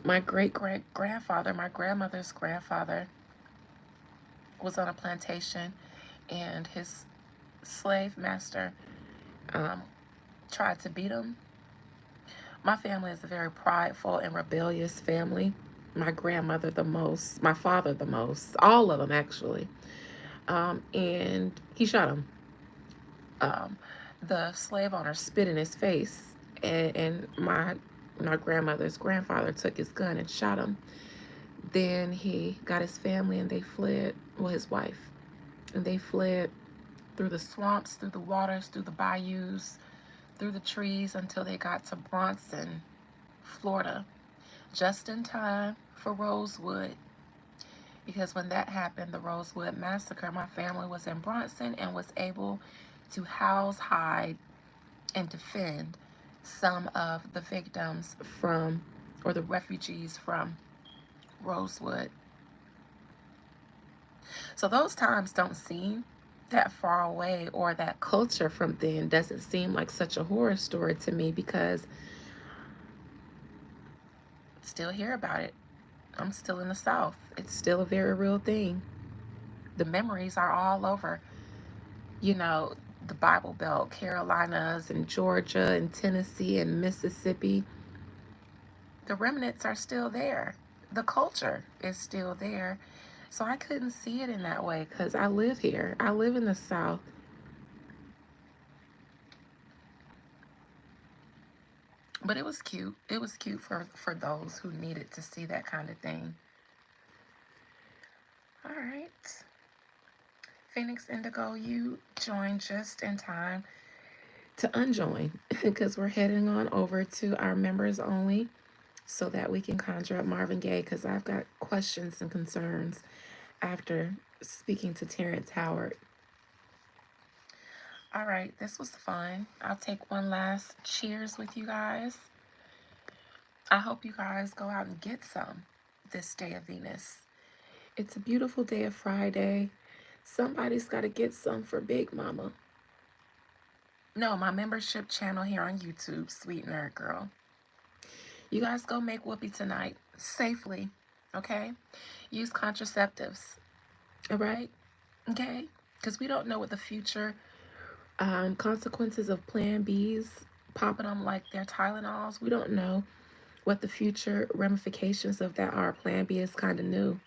My great-great-grandfather, my grandmother's grandfather, was on a plantation, and his slave master tried to beat him. My family is a very prideful and rebellious family. My grandmother the most, my father the most, all of them actually. And he shot him. The slave owner spit in his face, and my grandmother's grandfather took his gun and shot him. Then he got his family and they fled, well, his wife, and they fled through the swamps, through the waters, through the bayous, through the trees until they got to Bronson, Florida, just in time for Rosewood. Because when that happened, the Rosewood Massacre, my family was in Bronson and was able to house, hide, and defend some of the victims from, or the refugees from, Rosewood. So those times don't seem that far away, or that culture from then doesn't seem like such a horror story to me, because I still hear about it. I'm still in the South. It's still a very real thing. The memories are all over, you know, the Bible Belt, Carolinas and Georgia and Tennessee and Mississippi. The remnants are still there. The culture is still there. So I couldn't see it in that way because I live here. I live in the South. But it was cute. It was cute for those who needed to see that kind of thing. All right. Phoenix Indigo, you joined just in time to unjoin because we're heading on over to our members only so that we can conjure up Marvin Gaye, because I've got questions and concerns after speaking to Terrence Howard. All right, this was fun. I'll take one last cheers with you guys. I hope you guys go out and get some this day of Venus. It's a beautiful day of Friday. Somebody's got to get some for Big Mama. No, my membership channel here on YouTube, Sweet Nerd Girl. You guys go make whoopee tonight safely, okay? Use contraceptives, all right? Okay? Because we don't know what the future consequences of Plan Bs, popping them like they're Tylenols. We don't know what the future ramifications of that are. Plan B is kind of new.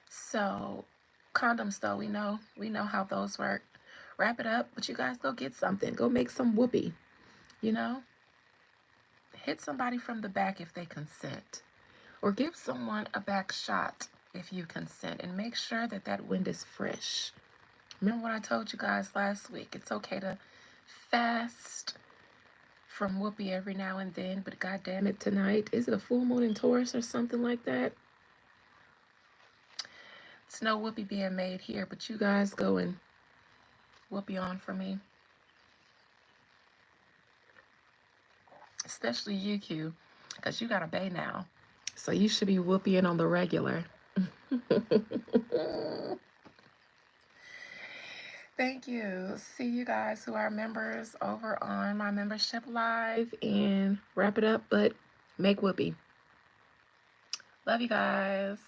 So, condoms though, we know how those work. Wrap it up, but you guys go get something. Go make some whoopee. You know, hit somebody from the back if they consent, or give someone a back shot if you consent, and make sure that that wind is fresh. Remember what I told you guys last week? It's okay to fast from whoopee every now and then, but god damn it, tonight, is it a full moon in Taurus or something like that? It's no whoopee being made here, but you guys go and whoopee on for me. Especially you, Q, because you got a bae now. So you should be whoopieing on the regular. Thank you. See you guys who are members over on my membership live, and wrap it up, but make whoopee. Love you guys.